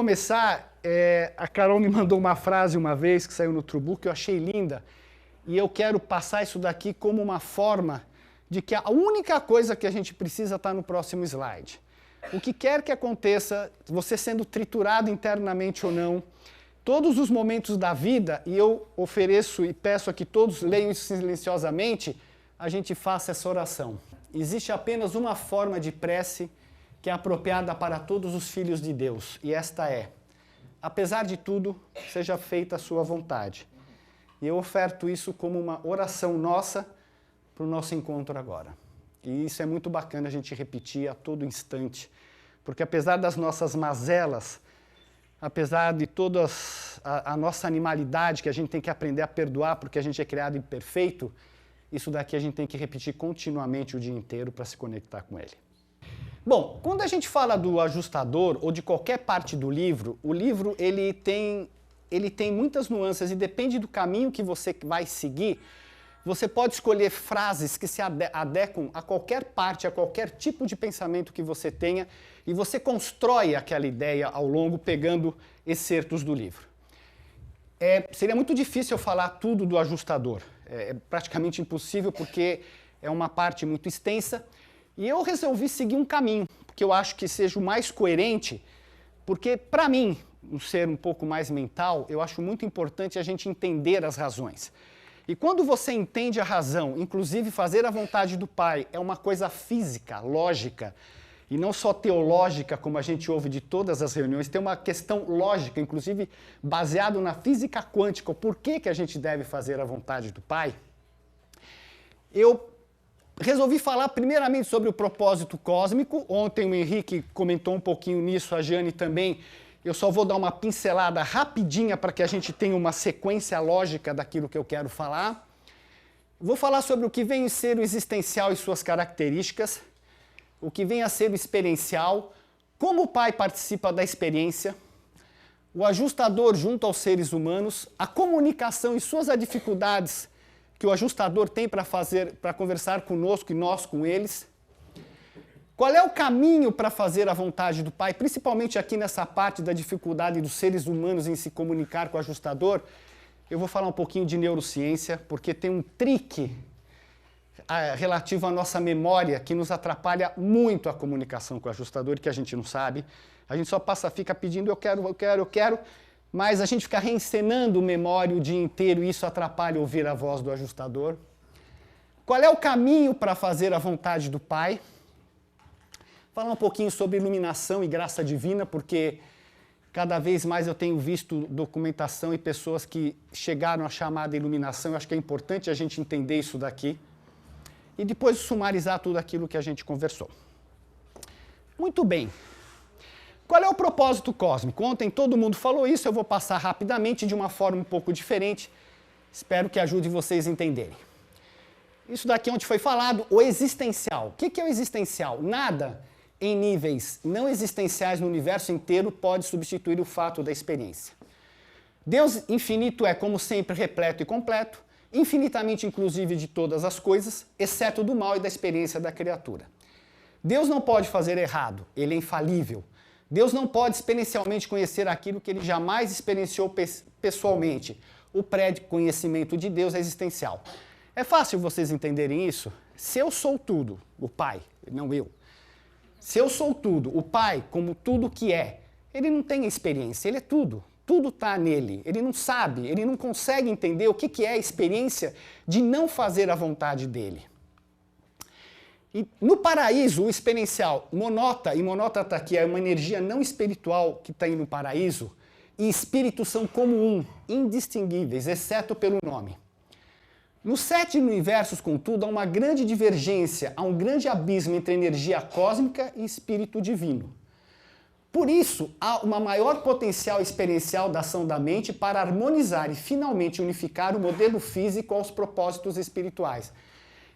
começar, a Carol me mandou uma frase uma vez que saiu no Truebook que eu achei linda, e eu quero passar isso daqui como uma forma de que a única coisa que a gente precisa está no próximo slide. O que quer que aconteça, você sendo triturado internamente ou não, todos os momentos da vida, e eu ofereço e peço a que todos leiam isso silenciosamente, a gente faça essa oração. Existe apenas uma forma de prece que é apropriada para todos os filhos de Deus, e esta é: apesar de tudo, seja feita a sua vontade. E eu oferto isso como uma oração nossa para o nosso encontro agora. E isso é muito bacana a gente repetir a todo instante, porque apesar das nossas mazelas, apesar de toda a nossa animalidade, que a gente tem que aprender a perdoar porque a gente é criado imperfeito, isso daqui a gente tem que repetir continuamente o dia inteiro para se conectar com ele. Bom, quando a gente fala do ajustador ou de qualquer parte do livro, o livro ele tem muitas nuances e depende do caminho que você vai seguir. Você pode escolher frases que se adequam a qualquer parte, a qualquer tipo de pensamento que você tenha, e você constrói aquela ideia ao longo pegando excertos do livro. Seria muito difícil eu falar tudo do ajustador. É praticamente impossível porque é uma parte muito extensa. E eu resolvi seguir um caminho, porque eu acho que seja o mais coerente, porque para mim, um ser um pouco mais mental, eu acho muito importante a gente entender as razões. E quando você entende a razão, inclusive fazer a vontade do Pai é uma coisa física, lógica, e não só teológica, como a gente ouve de todas as reuniões, tem uma questão lógica, inclusive baseado na física quântica, o porquê que a gente deve fazer a vontade do Pai. Eu resolvi falar primeiramente sobre o propósito cósmico. Ontem o Henrique comentou um pouquinho nisso, a Jane também. Eu só vou dar uma pincelada rapidinha para que a gente tenha uma sequência lógica daquilo que eu quero falar. Vou falar sobre o que vem a ser o existencial e suas características, o que vem a ser o experiencial, como o Pai participa da experiência, o ajustador junto aos seres humanos, a comunicação e suas dificuldades que o ajustador tem para conversar conosco e nós com eles. Qual é o caminho para fazer a vontade do Pai, principalmente aqui nessa parte da dificuldade dos seres humanos em se comunicar com o ajustador? Eu vou falar um pouquinho de neurociência, porque tem um trick relativo à nossa memória que nos atrapalha muito a comunicação com o ajustador, que a gente não sabe. A gente só fica pedindo eu quero, mas a gente fica reencenando memória o dia inteiro e isso atrapalha ouvir a voz do ajustador. Qual é o caminho para fazer a vontade do Pai? Falar um pouquinho sobre iluminação e graça divina, porque cada vez mais eu tenho visto documentação e pessoas que chegaram à chamada iluminação. Eu acho que é importante a gente entender isso daqui. E depois sumarizar tudo aquilo que a gente conversou. Muito bem. Qual é o propósito cósmico? Ontem todo mundo falou isso, eu vou passar rapidamente de uma forma um pouco diferente. Espero que ajude vocês a entenderem. Isso daqui onde foi falado, o existencial. O que é o existencial? Nada em níveis não existenciais no universo inteiro pode substituir o fato da experiência. Deus infinito é, como sempre, repleto e completo, infinitamente inclusive de todas as coisas, exceto do mal e da experiência da criatura. Deus não pode fazer errado, ele é infalível. Deus não pode experiencialmente conhecer aquilo que ele jamais experienciou pessoalmente. O pré-conhecimento de Deus é existencial. É fácil vocês entenderem isso? Se eu sou tudo, o Pai, não eu. Se eu sou tudo, o Pai, como tudo que é, ele não tem experiência, ele é tudo. Tudo está nele. Ele não sabe, ele não consegue entender o que é a experiência de não fazer a vontade dele. E no paraíso, o experiencial, monota, e monota está aqui, é uma energia não espiritual que está aí no paraíso, e espíritos são como um, indistinguíveis, exceto pelo nome. Nos 7 universos, contudo, há uma grande divergência, há um grande abismo entre energia cósmica e espírito divino. Por isso, há uma maior potencial experiencial da ação da mente para harmonizar e finalmente unificar o modelo físico aos propósitos espirituais.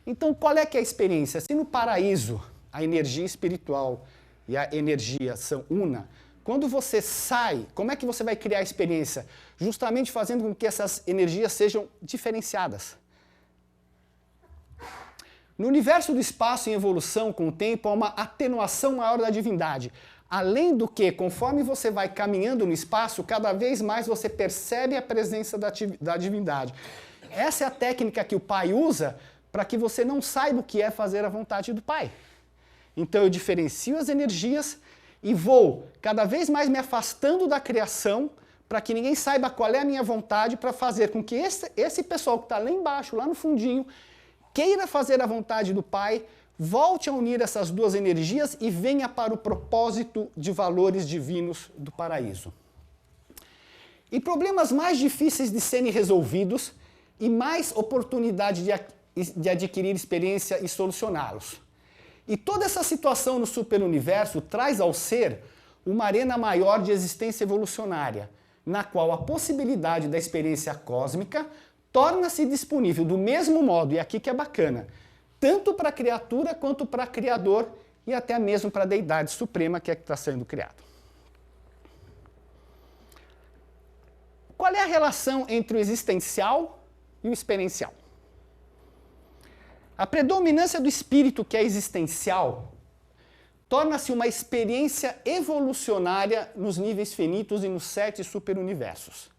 Então, qual é que é a experiência? Se no paraíso a energia espiritual e a energia são una, quando você sai, como é que você vai criar a experiência? Justamente fazendo com que essas energias sejam diferenciadas. No universo do espaço em evolução, com o tempo, há uma atenuação maior da divindade. Além do que, conforme você vai caminhando no espaço, cada vez mais você percebe a presença da divindade. Essa é a técnica que o Pai usa para que você não saiba o que é fazer a vontade do Pai. Então eu diferencio as energias e vou cada vez mais me afastando da criação para que ninguém saiba qual é a minha vontade, para fazer com que esse pessoal que está lá embaixo, lá no fundinho, queira fazer a vontade do Pai, volte a unir essas duas energias e venha para o propósito de valores divinos do paraíso. E problemas mais difíceis de serem resolvidos e mais oportunidade de adquirir experiência e solucioná-los. E toda essa situação no superuniverso traz ao ser uma arena maior de existência evolucionária, na qual a possibilidade da experiência cósmica torna-se disponível do mesmo modo, e aqui que é bacana, tanto para a criatura quanto para o Criador e até mesmo para a Deidade Suprema que está sendo criado. Qual é a relação entre o existencial e o experiencial? A predominância do espírito que é existencial torna-se uma experiência evolucionária nos níveis finitos e nos 7 superuniversos.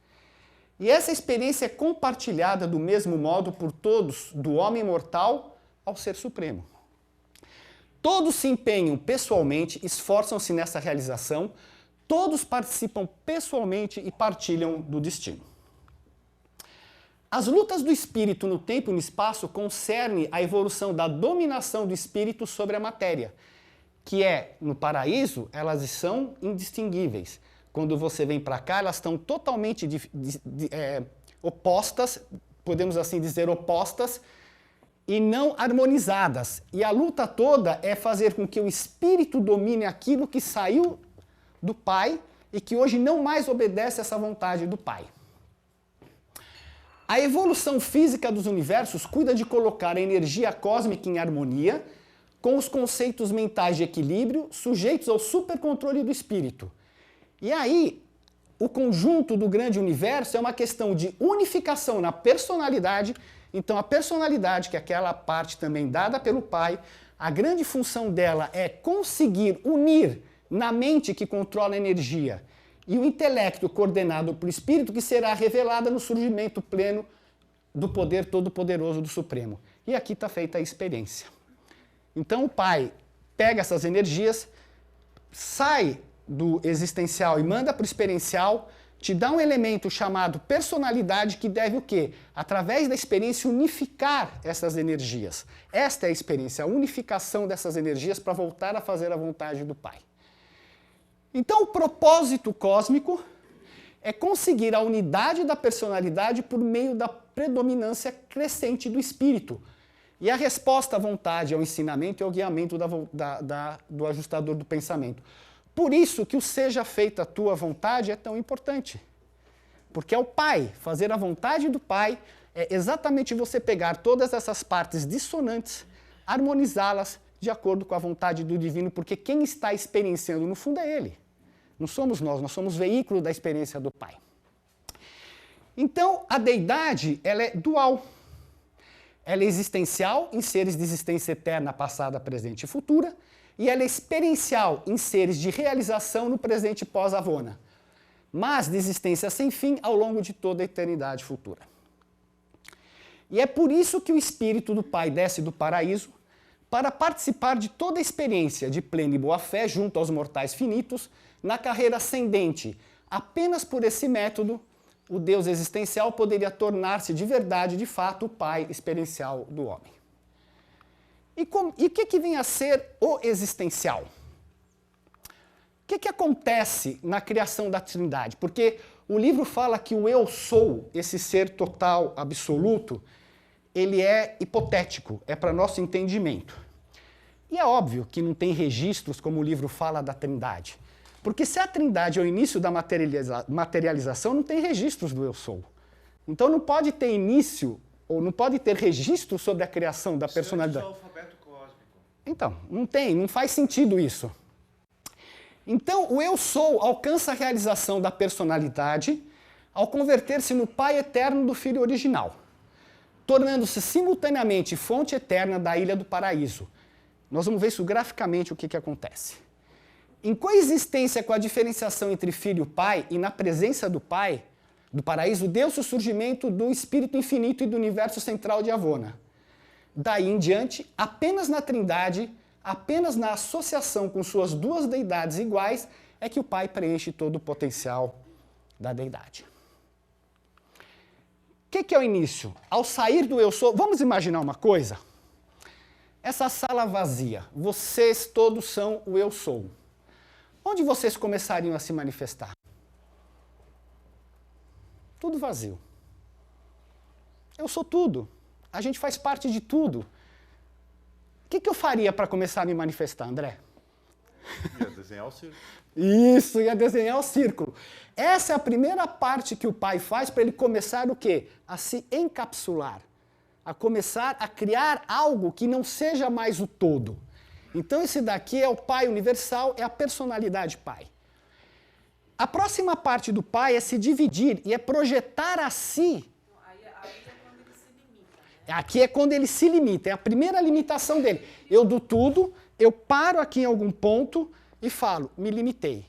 E essa experiência é compartilhada do mesmo modo por todos, do homem mortal ao Ser Supremo. Todos se empenham pessoalmente, esforçam-se nessa realização, todos participam pessoalmente e partilham do destino. As lutas do espírito no tempo e no espaço concernem a evolução da dominação do espírito sobre a matéria, que é, no paraíso, elas são indistinguíveis. Quando você vem para cá, elas estão totalmente opostas, podemos assim dizer, opostas, e não harmonizadas. E a luta toda é fazer com que o espírito domine aquilo que saiu do Pai e que hoje não mais obedece essa vontade do Pai. A evolução física dos universos cuida de colocar a energia cósmica em harmonia com os conceitos mentais de equilíbrio sujeitos ao supercontrole do espírito. E aí, o conjunto do grande universo é uma questão de unificação na personalidade. Então, a personalidade, que é aquela parte também dada pelo Pai, a grande função dela é conseguir unir na mente que controla a energia e o intelecto coordenado pelo Espírito, que será revelada no surgimento pleno do poder todo-poderoso do Supremo. E aqui está feita a experiência. Então, o Pai pega essas energias, sai do existencial e manda para o experiencial, te dá um elemento chamado personalidade que deve o quê? Através da experiência unificar essas energias. Esta é a experiência, a unificação dessas energias para voltar a fazer a vontade do Pai. Então o propósito cósmico é conseguir a unidade da personalidade por meio da predominância crescente do espírito. E a resposta à vontade, ao ensinamento e ao guiamento do ajustador do pensamento. Por isso que o seja feita a tua vontade é tão importante. Porque é o Pai, fazer a vontade do Pai é exatamente você pegar todas essas partes dissonantes, harmonizá-las de acordo com a vontade do divino, porque quem está experienciando no fundo é Ele. Não somos nós somos veículo da experiência do Pai. Então, a deidade, ela é dual. Ela é existencial em seres de existência eterna, passada, presente e futura, e ela é experiencial em seres de realização no presente pós-avona, mas de existência sem fim ao longo de toda a eternidade futura. E é por isso que o Espírito do Pai desce do paraíso para participar de toda a experiência de plena e boa-fé junto aos mortais finitos, na carreira ascendente. Apenas por esse método, o Deus existencial poderia tornar-se de verdade, de fato, o Pai experiencial do homem. E o que vem a ser o existencial? O que acontece na criação da Trindade? Porque o livro fala que o eu sou, esse ser total, absoluto, ele é hipotético, é para nosso entendimento. E é óbvio que não tem registros, como o livro fala da Trindade. Porque se a Trindade é o início da materialização, não tem registros do eu sou. Então não pode ter início, ou não pode ter registro sobre a criação da personalidade. Isso é o alfabeto cósmico. Então, não faz sentido isso. Então, o eu sou alcança a realização da personalidade ao converter-se no Pai eterno do Filho original, tornando-se simultaneamente fonte eterna da Ilha do Paraíso. Nós vamos ver isso graficamente o que acontece. Em coexistência com a diferenciação entre filho e pai, e na presença do pai, do paraíso, deu-se o surgimento do espírito infinito e do universo central de Avona. Daí em diante, apenas na Trindade, apenas na associação com suas duas deidades iguais, é que o pai preenche todo o potencial da deidade. O que é o início? Ao sair do eu sou, vamos imaginar uma coisa? Essa sala vazia, vocês todos são o eu sou. Onde vocês começariam a se manifestar? Tudo vazio. Eu sou tudo. A gente faz parte de tudo. O que eu faria para começar a me manifestar, André? Ia desenhar o círculo. Isso, ia desenhar o círculo. Essa é a primeira parte que o pai faz para ele começar o quê? A se encapsular. A começar a criar algo que não seja mais o todo. Então esse daqui é o pai universal, é a personalidade pai. A próxima parte do pai é se dividir e é projetar a si. Aí é quando ele se limita. Né? Aqui é quando ele se limita, é a primeira limitação dele. Eu dou tudo, eu paro aqui em algum ponto e falo, me limitei.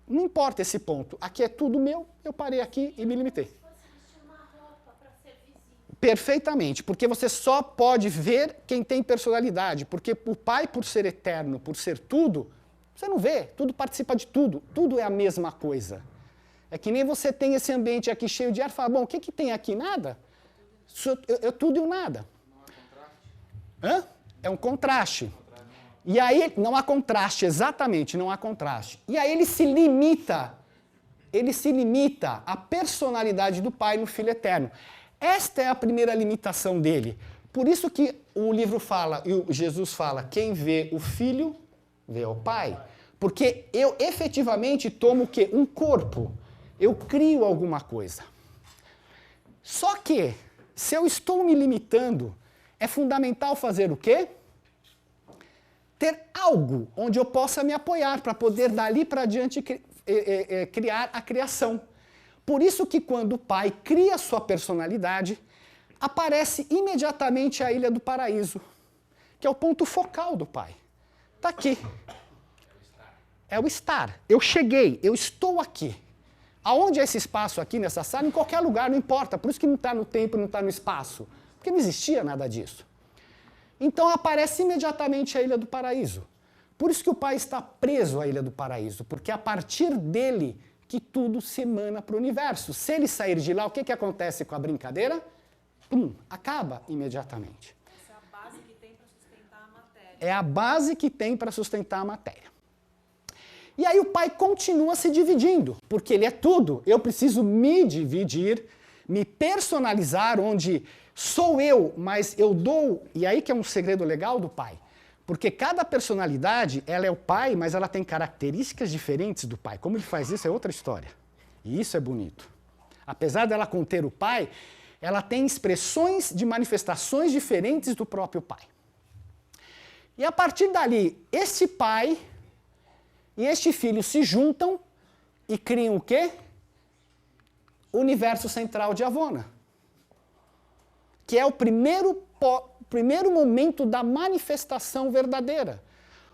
Não importa esse ponto, aqui é tudo meu, eu parei aqui e me limitei. Perfeitamente, porque você só pode ver quem tem personalidade, porque o pai, por ser eterno, por ser tudo, você não vê, tudo participa de tudo, tudo é a mesma coisa. É que nem você tem esse ambiente aqui cheio de ar e fala, bom, o que tem aqui? Nada. Tudo e o nada. Hã? É um contraste. E aí, não há contraste, exatamente, não há contraste. E aí ele se limita à personalidade do pai no Filho Eterno. Esta é a primeira limitação dele. Por isso que o livro fala, e o Jesus fala, quem vê o Filho, vê o Pai. Porque eu efetivamente tomo o quê? Um corpo. Eu crio alguma coisa. Só que, se eu estou me limitando, é fundamental fazer o quê? Ter algo onde eu possa me apoiar para poder dali para diante criar a criação. Por isso que quando o pai cria sua personalidade, aparece imediatamente a Ilha do Paraíso, que é o ponto focal do pai. Está aqui. É o estar. Eu cheguei, eu estou aqui. Aonde é esse espaço aqui nessa sala? Em qualquer lugar, não importa. Por isso que não está no tempo, não está no espaço. Porque não existia nada disso. Então aparece imediatamente a Ilha do Paraíso. Por isso que o pai está preso à Ilha do Paraíso, porque a partir dele que tudo se emana para o universo. Se ele sair de lá, o que acontece com a brincadeira? Pum, acaba imediatamente. Essa é a base que tem para sustentar a matéria. É a base que tem para sustentar a matéria. E aí o pai continua se dividindo, porque ele é tudo. Eu preciso me dividir, me personalizar, onde sou eu, mas eu dou... E aí que é um segredo legal do pai. Porque cada personalidade, ela é o pai, mas ela tem características diferentes do pai. Como ele faz isso é outra história. E isso é bonito. Apesar dela conter o pai, ela tem expressões de manifestações diferentes do próprio pai. E a partir dali, esse pai e este filho se juntam e criam o quê? O universo central de Avona. Que é o primeiro momento da manifestação verdadeira,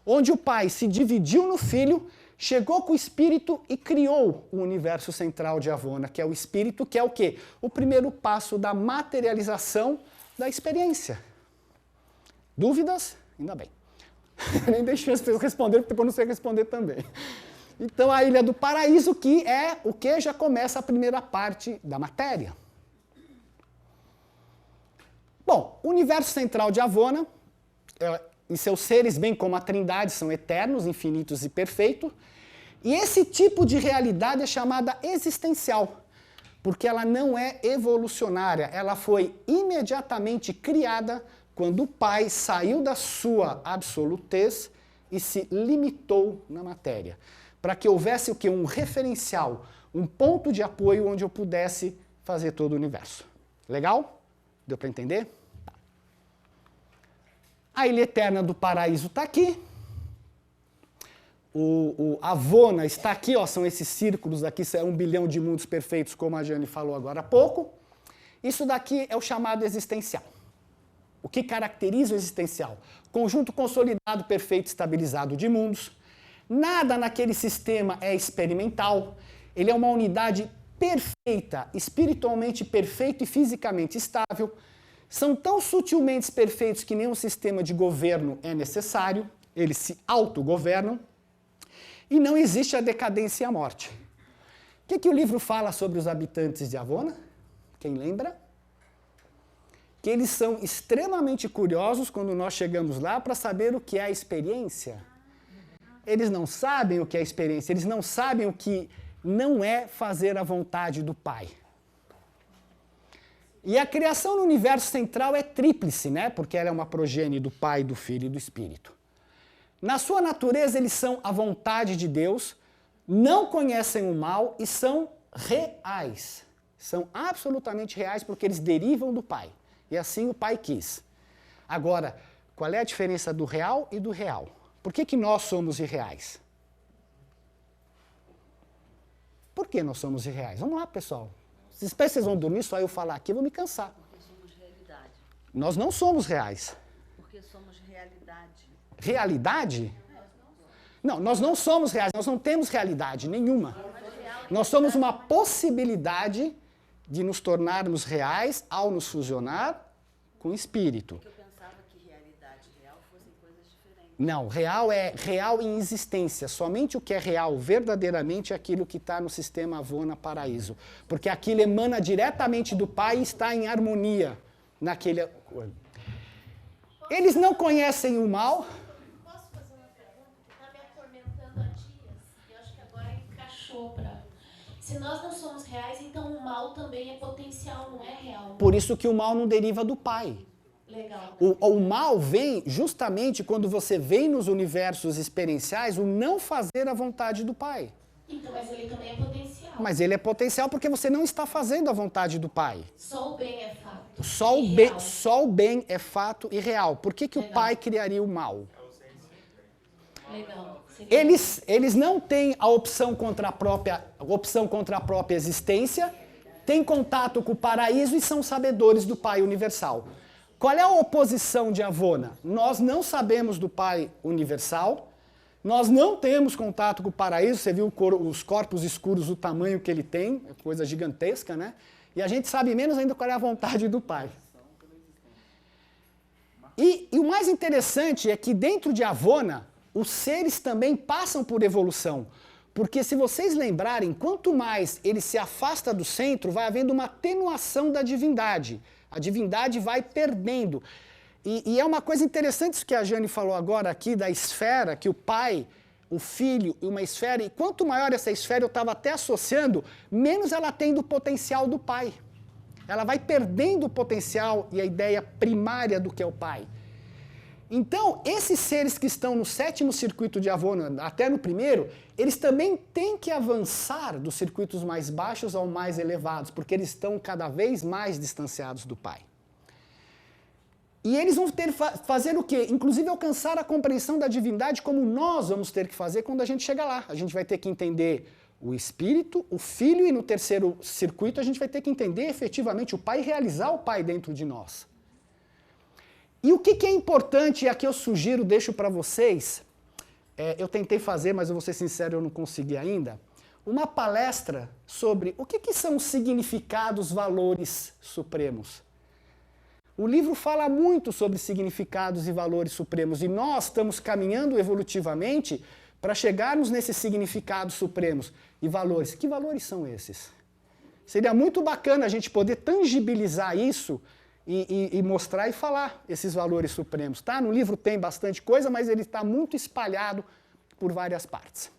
onde o pai se dividiu no filho, chegou com o espírito e criou o universo central de Avona, que é o espírito, que é o quê? O primeiro passo da materialização da experiência. Dúvidas? Ainda bem. Nem deixei as pessoas responderem, porque depois não sei responder também. Então a Ilha do Paraíso, que é o que já começa a primeira parte da matéria. Bom, o universo central de Avona, e seus seres, bem como a Trindade, são eternos, infinitos e perfeitos. E esse tipo de realidade é chamada existencial, porque ela não é evolucionária, ela foi imediatamente criada quando o pai saiu da sua absolutez e se limitou na matéria, para que houvesse o quê? Um referencial, um ponto de apoio onde eu pudesse fazer todo o universo. Legal? Deu para entender? A Ilha Eterna do Paraíso está aqui. O Avona está aqui, ó, são esses círculos aqui, é 1 bilhão de mundos perfeitos, como a Jane falou agora há pouco. Isso daqui é o chamado existencial. O que caracteriza o existencial? Conjunto consolidado, perfeito, estabilizado de mundos. Nada naquele sistema é experimental. Ele é uma unidade perfeita, espiritualmente perfeito e fisicamente estável. São tão sutilmente perfeitos que nenhum sistema de governo é necessário. Eles se autogovernam. E não existe a decadência e a morte. O que o livro fala sobre os habitantes de Avona? Quem lembra? Que eles são extremamente curiosos quando nós chegamos lá para saber o que é a experiência. Eles não sabem o que é a experiência, eles não sabem o que não é fazer a vontade do Pai. E a criação no universo central é tríplice, né? Porque ela é uma progênie do Pai, do Filho e do Espírito. Na sua natureza, eles são a vontade de Deus, não conhecem o mal e são reais. São absolutamente reais porque eles derivam do Pai. E assim o Pai quis. Agora, qual é a diferença do real e do real? Por que nós somos irreais? Por que nós somos irreais? Vamos lá, pessoal. Se vocês vão dormir, só eu falar aqui, eu vou me cansar. Porque somos realidade. Nós não somos reais. Porque somos realidade. Realidade? Não, nós não somos reais, nós não temos realidade nenhuma. Nós somos uma possibilidade de nos tornarmos reais ao nos fusionar com o espírito. Porque eu pensava que realidade e real fossem coisas diferentes. Não, real é real em existência. Somente o que é real verdadeiramente é aquilo que está no sistema Avona Paraíso. Porque aquilo emana diretamente do Pai e está em harmonia naquele... Eles não conhecem o mal. Posso fazer uma pergunta que está me atormentando há dias? E eu acho que agora encaixou para... Se nós não somos reais, então o mal também é potencial, não é real. Por isso que o mal não deriva do Pai. Legal. O mal vem justamente quando você vem nos universos experienciais o não fazer a vontade do Pai. Então, mas ele também é potencial. Mas ele é potencial porque você não está fazendo a vontade do Pai. Só o bem é fato. Só o bem é fato e real. Por que o Legal. Pai criaria o mal? Legal. Eles não têm a opção contra a própria existência, têm contato com o paraíso e são sabedores do Pai universal. Qual é a oposição de Avona? Nós não sabemos do Pai universal, nós não temos contato com o paraíso, você viu os corpos escuros, o tamanho que ele tem, é coisa gigantesca, né? E a gente sabe menos ainda qual é a vontade do Pai. E o mais interessante é que dentro de Avona, os seres também passam por evolução. Porque se vocês lembrarem, quanto mais ele se afasta do centro, vai havendo uma atenuação da divindade. A divindade vai perdendo. E é uma coisa interessante isso que a Jane falou agora aqui, da esfera, que o Pai, o Filho e uma esfera, e quanto maior essa esfera, eu estava até associando, menos ela tem do potencial do Pai. Ela vai perdendo o potencial e a ideia primária do que é o Pai. Então, esses seres que estão no 7º circuito de Avona, até no primeiro, eles também têm que avançar dos circuitos mais baixos ao mais elevados, porque eles estão cada vez mais distanciados do Pai. E eles vão ter que fazer o quê? Inclusive alcançar a compreensão da divindade como nós vamos ter que fazer quando a gente chegar lá. A gente vai ter que entender o Espírito, o Filho, e no 3º circuito a gente vai ter que entender efetivamente o Pai e realizar o Pai dentro de nós. E o que é importante, e aqui eu sugiro, deixo para vocês, eu tentei fazer, mas eu vou ser sincero, eu não consegui ainda, uma palestra sobre o que são os significados, valores supremos. O livro fala muito sobre significados e valores supremos, e nós estamos caminhando evolutivamente para chegarmos nesses significados supremos e valores. Que valores são esses? Seria muito bacana a gente poder tangibilizar isso e mostrar e falar esses valores supremos. Tá? No livro tem bastante coisa, mas ele está muito espalhado por várias partes.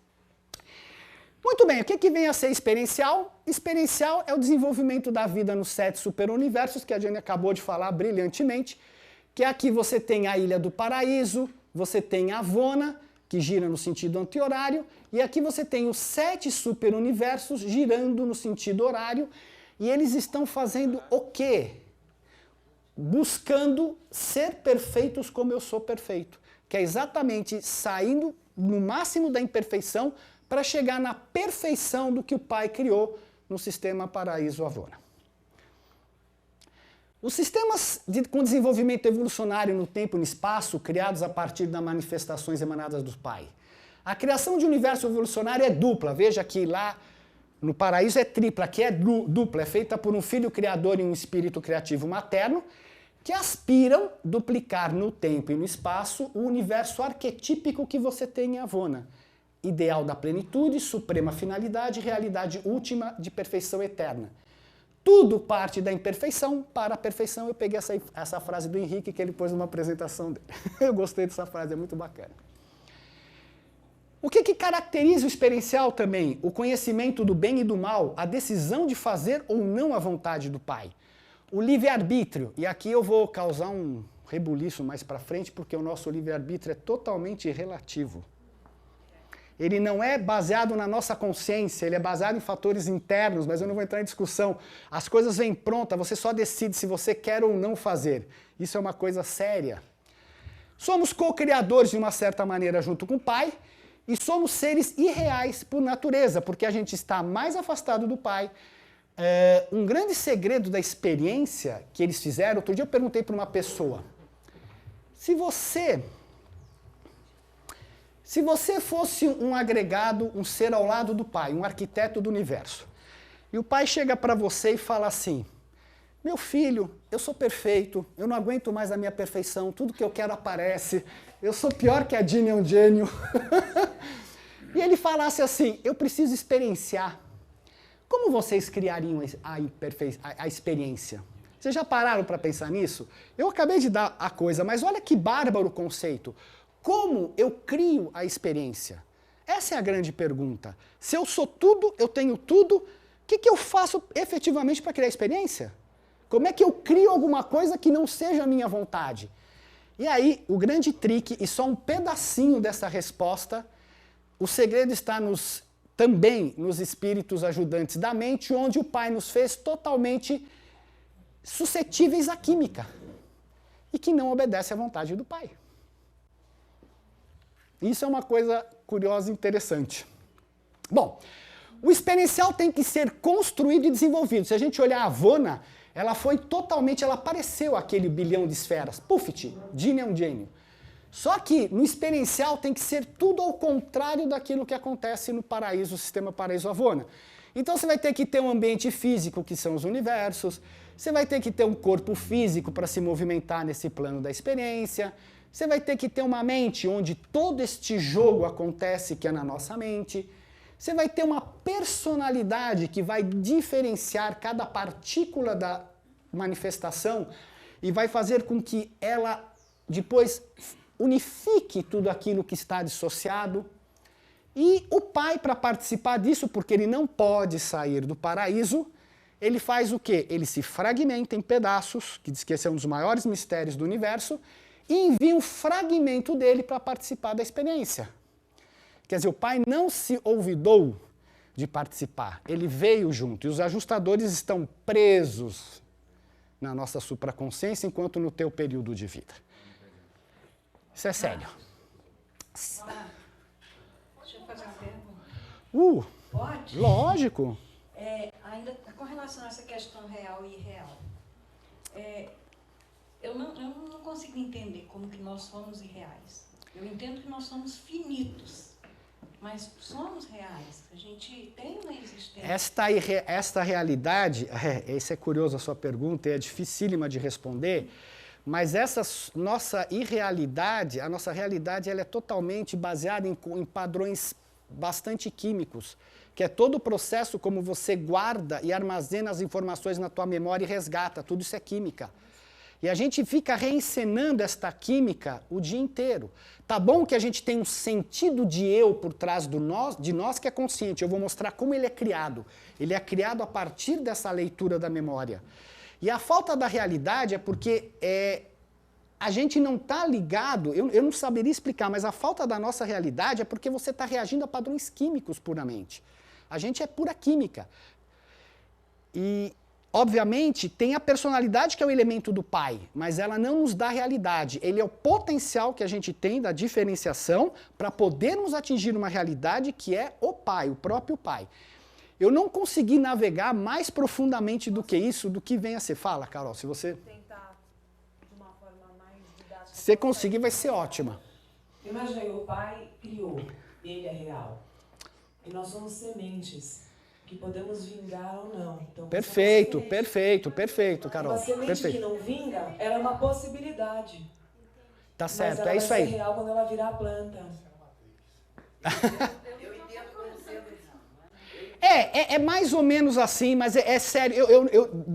Muito bem, o que vem a ser experiencial? Experiencial é o desenvolvimento da vida nos 7 superuniversos, que a Jane acabou de falar brilhantemente, que aqui você tem a Ilha do Paraíso, você tem Avona, que gira no sentido anti-horário, e aqui você tem os 7 superuniversos girando no sentido horário, e eles estão fazendo o quê? Buscando ser perfeitos como eu sou perfeito, que é exatamente saindo no máximo da imperfeição para chegar na perfeição do que o Pai criou no sistema Paraíso Avona. Os sistemas com desenvolvimento evolucionário no tempo e no espaço, criados a partir das manifestações emanadas do Pai. A criação de universo evolucionário é dupla. Veja que lá no paraíso é tripla, aqui é dupla. É feita por um filho criador e um espírito criativo materno que aspiram duplicar no tempo e no espaço o universo arquetípico que você tem em Avona. Ideal da plenitude, suprema finalidade, realidade última de perfeição eterna. Tudo parte da imperfeição para a perfeição. Eu peguei essa frase do Henrique que ele pôs numa apresentação dele. Eu gostei dessa frase, é muito bacana. O que caracteriza o experiencial também? O conhecimento do bem e do mal, a decisão de fazer ou não a vontade do Pai. O livre-arbítrio, e aqui eu vou causar um rebuliço mais para frente, porque o nosso livre-arbítrio é totalmente relativo. Ele não é baseado na nossa consciência, ele é baseado em fatores internos, mas eu não vou entrar em discussão. As coisas vêm prontas, você só decide se você quer ou não fazer. Isso é uma coisa séria. Somos co-criadores de uma certa maneira junto com o Pai, e somos seres irreais por natureza, porque a gente está mais afastado do Pai. Um grande segredo da experiência que eles fizeram, outro dia eu perguntei para uma pessoa, se você fosse um agregado, um ser ao lado do Pai, um arquiteto do universo, e o Pai chega para você e fala assim, meu filho, eu sou perfeito, eu não aguento mais a minha perfeição, tudo que eu quero aparece, eu sou pior que a Dini é um gênio. E ele falasse assim, eu preciso experienciar. Como vocês criariam a experiência? Vocês já pararam para pensar nisso? Eu acabei de dar a coisa, mas olha que bárbaro o conceito. Como eu crio a experiência? Essa é a grande pergunta. Se eu sou tudo, eu tenho tudo, o que eu faço efetivamente para criar a experiência? Como é que eu crio alguma coisa que não seja a minha vontade? E aí, o grande trick, e só um pedacinho dessa resposta, o segredo está também nos espíritos ajudantes da mente, onde o Pai nos fez totalmente suscetíveis à química e que não obedece à vontade do Pai. Isso é uma coisa curiosa e interessante. Bom, o experiencial tem que ser construído e desenvolvido. Se a gente olhar a Avona, ela apareceu aquele bilhão de esferas. Pufft, Dini é um gênio. Só que no experiencial tem que ser tudo ao contrário daquilo que acontece no paraíso, o sistema paraíso Avona. Então você vai ter que ter um ambiente físico, que são os universos, você vai ter que ter um corpo físico para se movimentar nesse plano da experiência, você vai ter que ter uma mente onde todo este jogo acontece, que é na nossa mente, você vai ter uma personalidade que vai diferenciar cada partícula da manifestação e vai fazer com que ela depois unifique tudo aquilo que está dissociado. E o Pai, para participar disso, porque ele não pode sair do paraíso, ele faz o quê? Ele se fragmenta em pedaços, que diz que esse é um dos maiores mistérios do universo, e envia um fragmento dele para participar da experiência. Quer dizer, o Pai não se olvidou de participar, ele veio junto, e os ajustadores estão presos na nossa supraconsciência, enquanto no teu período de vida. Isso é sério. Deixa eu fazer uma pergunta. Pode? Lógico. Ainda com relação a essa questão real e irreal, eu não consigo entender como que nós somos irreais. Eu entendo que nós somos finitos, mas somos reais. A gente tem uma existência. Esta realidade, esse é curioso a sua pergunta, é dificílima de responder, mas essa nossa irrealidade, a nossa realidade, ela é totalmente baseada em padrões bastante químicos, que é todo o processo como você guarda e armazena as informações na tua memória e resgata, tudo isso é química. E a gente fica reencenando esta química o dia inteiro. Tá bom que a gente tem um sentido de eu por trás de nós que é consciente. Eu vou mostrar como ele é criado. Ele é criado a partir dessa leitura da memória. E a falta da realidade é porque a gente não está ligado, eu não saberia explicar, mas a falta da nossa realidade é porque você está reagindo a padrões químicos puramente. A gente é pura química. E, obviamente, tem a personalidade que é o elemento do Pai, mas ela não nos dá realidade. Ele é o potencial que a gente tem da diferenciação para podermos atingir uma realidade que é o Pai, o próprio Pai. Eu não consegui navegar mais profundamente do que isso, do que vem a ser. Fala, Carol, se você... Tentar de uma forma mais didática. Se você conseguir, vai ser ótima. Imagina, o Pai criou ele é real. E nós somos sementes que podemos vingar ou não. Então, Perfeito, Carol. Uma semente Perfeito. que não vinga, ela é uma possibilidade. Tá certo, mas ela é isso vai aí. ser real quando ela virar planta. Eu entendo como sendo. É mais ou menos assim, mas é sério,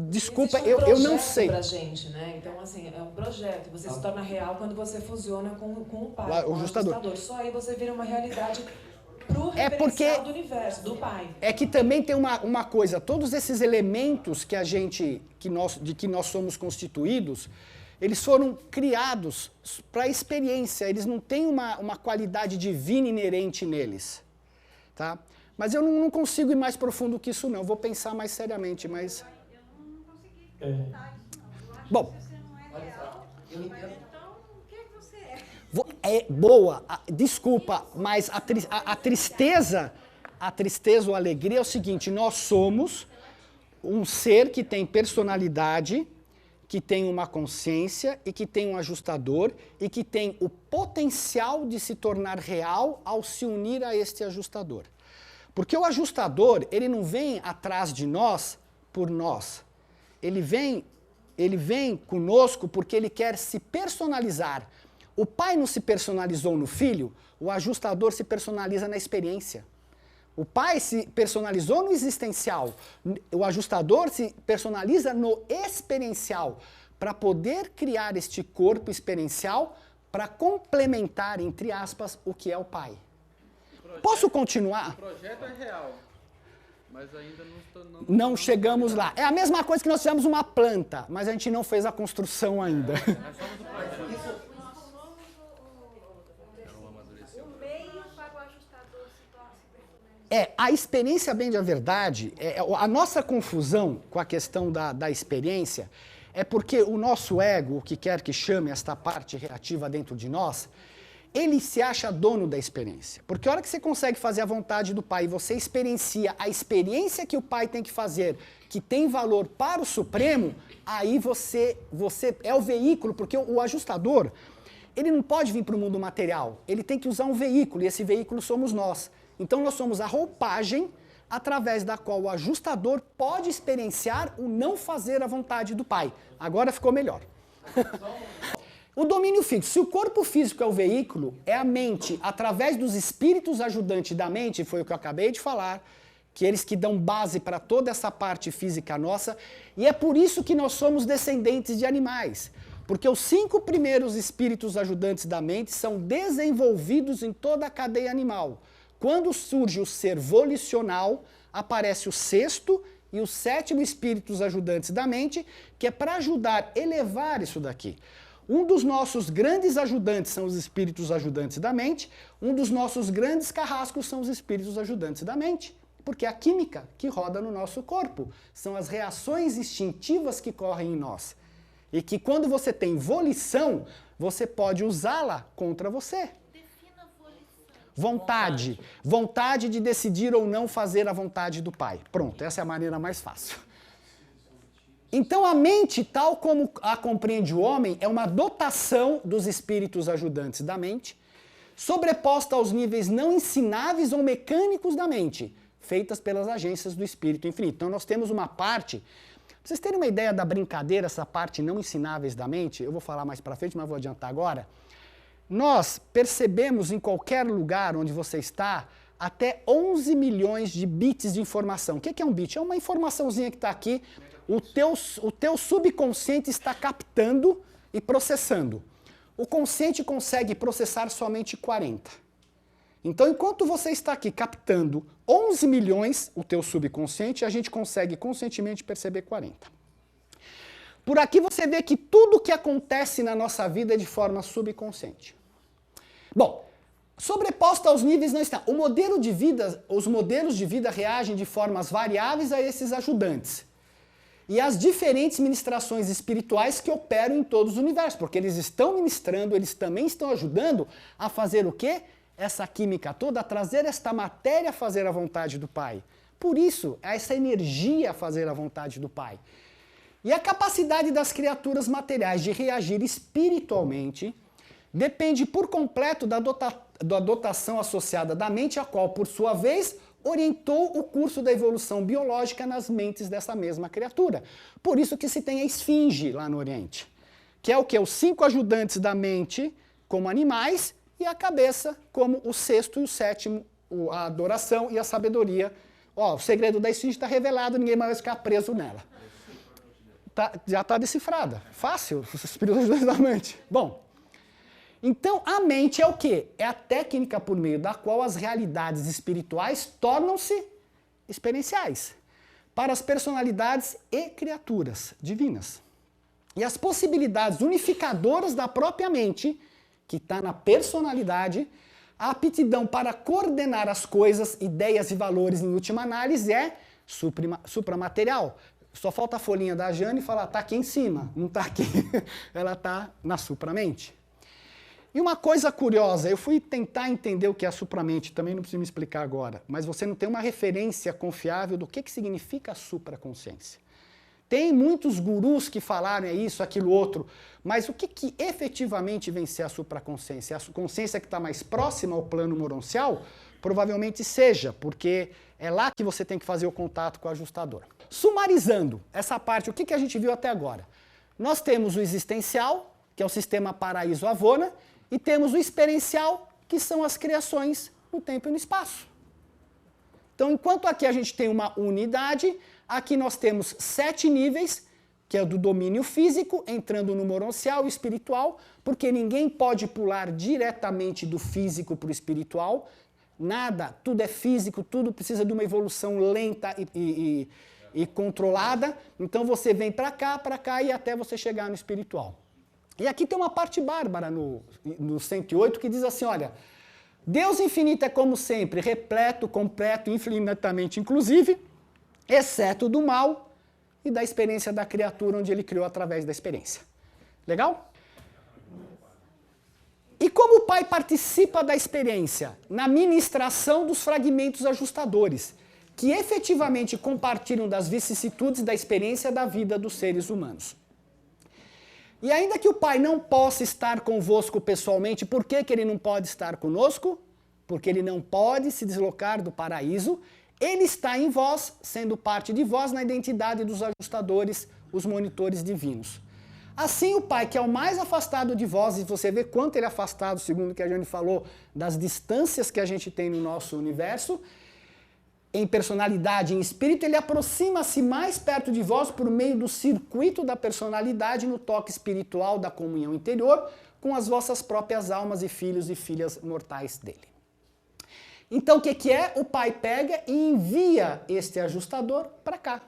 desculpa, Existe um eu não projeto sei. Pra gente, né? Então, assim, é um projeto. Você se torna real quando você fusiona com o Pai, O com o ajustador. Só aí você vira uma realidade pro É porque- referencial do universo, do Pai. É que também tem uma coisa, todos esses elementos de que nós somos constituídos, eles foram criados para experiência, eles não têm uma qualidade divina inerente neles, tá? Mas eu não consigo ir mais profundo que isso não, vou pensar mais seriamente, mas... Eu não consegui perguntar isso, não. Eu acho Bom. que você não é real, mas então o que você é? Boa, desculpa, mas a tristeza ou a alegria é o seguinte, nós somos um ser que tem personalidade, que tem uma consciência e que tem um ajustador e que tem o potencial de se tornar real ao se unir a este ajustador. Porque o ajustador, ele não vem atrás de nós por nós. Ele vem conosco porque ele quer se personalizar. O pai não se personalizou no filho, o ajustador se personaliza na experiência. O pai se personalizou no existencial, o ajustador se personaliza no experiencial, para poder criar este corpo experiencial para complementar, entre aspas, o que é o pai. Posso continuar? O projeto é real, mas ainda Não chegamos lá. É a mesma coisa que nós fizemos uma planta, mas a gente não fez a construção ainda. Nós somos o meio para o ajustador se personalizar. A experiência, bem de verdade, a nossa confusão com a questão da experiência é porque o nosso ego, o que quer que chame esta parte reativa dentro de nós, ele se acha dono da experiência. Porque a hora que você consegue fazer a vontade do pai e você experiencia a experiência que o pai tem que fazer, que tem valor para o Supremo, aí você é o veículo, porque o ajustador, ele não pode vir para o mundo material, ele tem que usar um veículo, e esse veículo somos nós. Então nós somos a roupagem através da qual o ajustador pode experienciar o não fazer a vontade do pai. Agora ficou melhor. O domínio fixo. Se o corpo físico é o veículo, é a mente, através dos espíritos ajudantes da mente, foi o que eu acabei de falar, que eles que dão base para toda essa parte física nossa, e é por isso que nós somos descendentes de animais. Porque os 5 primeiros espíritos ajudantes da mente são desenvolvidos em toda a cadeia animal. Quando surge o ser volicional, aparece o 6º e o 7º espíritos ajudantes da mente, que é para ajudar a elevar isso daqui. Um dos nossos grandes ajudantes são os espíritos ajudantes da mente, um dos nossos grandes carrascos são os espíritos ajudantes da mente, porque é a química que roda no nosso corpo, são as reações instintivas que correm em nós. E que quando você tem volição, você pode usá-la contra você. Defina volição. Vontade. Vontade de decidir ou não fazer a vontade do pai. Pronto, essa é a maneira mais fácil. Então a mente, tal como a compreende o homem, é uma dotação dos espíritos ajudantes da mente, sobreposta aos níveis não ensináveis ou mecânicos da mente, feitas pelas agências do espírito infinito. Então nós temos uma parte, pra vocês terem uma ideia da brincadeira, essa parte não ensináveis da mente, eu vou falar mais pra frente, mas vou adiantar agora. Nós percebemos em qualquer lugar onde você está até 11 milhões de bits de informação. O que é um bit? É uma informaçãozinha que está aqui, o teu subconsciente está captando e processando. O consciente consegue processar somente 40. Então, enquanto você está aqui captando 11 milhões, o teu subconsciente, a gente consegue conscientemente perceber 40. Por aqui você vê que tudo que acontece na nossa vida é de forma subconsciente. Bom, sobreposta aos níveis não está. Os modelos de vida reagem de formas variáveis a esses ajudantes. E as diferentes ministrações espirituais que operam em todos os universos, porque eles estão ministrando, eles também estão ajudando a fazer o quê? Essa química toda, a trazer esta matéria a fazer a vontade do Pai. Por isso, essa energia a fazer a vontade do Pai. E a capacidade das criaturas materiais de reagir espiritualmente depende por completo da da dotação associada da mente, a qual, por sua vez, orientou o curso da evolução biológica nas mentes dessa mesma criatura. Por isso que se tem a esfinge lá no Oriente, que é o quê? Os 5 ajudantes da mente como animais e a cabeça como o 6º e o 7º, a adoração e a sabedoria. Ó, o segredo da esfinge está revelado, ninguém mais vai ficar preso nela. Já está decifrada. Fácil, os espíritos ajudantes da mente. Bom, então a mente é o quê? É a técnica por meio da qual as realidades espirituais tornam-se experienciais para as personalidades e criaturas divinas. E as possibilidades unificadoras da própria mente, que está na personalidade, a aptidão para coordenar as coisas, ideias e valores em última análise é supramaterial. Só falta a folhinha da Jane e falar, está aqui em cima, não está aqui. Ela está na supramente. E uma coisa curiosa, eu fui tentar entender o que é a supramente, também não preciso me explicar agora, mas você não tem uma referência confiável do que significa a supraconsciência. Tem muitos gurus que falaram isso, aquilo, outro, mas o que efetivamente vem ser a supraconsciência? A consciência que está mais próxima ao plano moroncial? Provavelmente seja, porque é lá que você tem que fazer o contato com o ajustador. Sumarizando essa parte, o que a gente viu até agora? Nós temos o existencial, que é o sistema paraíso-avona, e temos o experiencial, que são as criações no tempo e no espaço. Então, enquanto aqui a gente tem uma unidade, aqui nós temos 7 níveis, que é do domínio físico, entrando no moroncial e espiritual, porque ninguém pode pular diretamente do físico para o espiritual. Nada, tudo é físico, tudo precisa de uma evolução lenta e controlada. Então você vem para cá e até você chegar no espiritual. E aqui tem uma parte bárbara no 108 que diz assim, olha, Deus infinito é como sempre, repleto, completo, infinitamente inclusive, exceto do mal e da experiência da criatura onde ele criou através da experiência. Legal? E como o Pai participa da experiência? Na ministração dos fragmentos ajustadores, que efetivamente compartilham das vicissitudes da experiência da vida dos seres humanos. E ainda que o Pai não possa estar convosco pessoalmente, por que ele não pode estar conosco? Porque ele não pode se deslocar do paraíso. Ele está em vós, sendo parte de vós na identidade dos ajustadores, os monitores divinos. Assim, o Pai, que é o mais afastado de vós, e você vê quanto ele é afastado, segundo o que a Jane falou, das distâncias que a gente tem no nosso universo, em personalidade, em espírito, ele aproxima-se mais perto de vós por meio do circuito da personalidade no toque espiritual da comunhão interior com as vossas próprias almas e filhos e filhas mortais dele. Então o que é? O Pai pega e envia este ajustador para cá.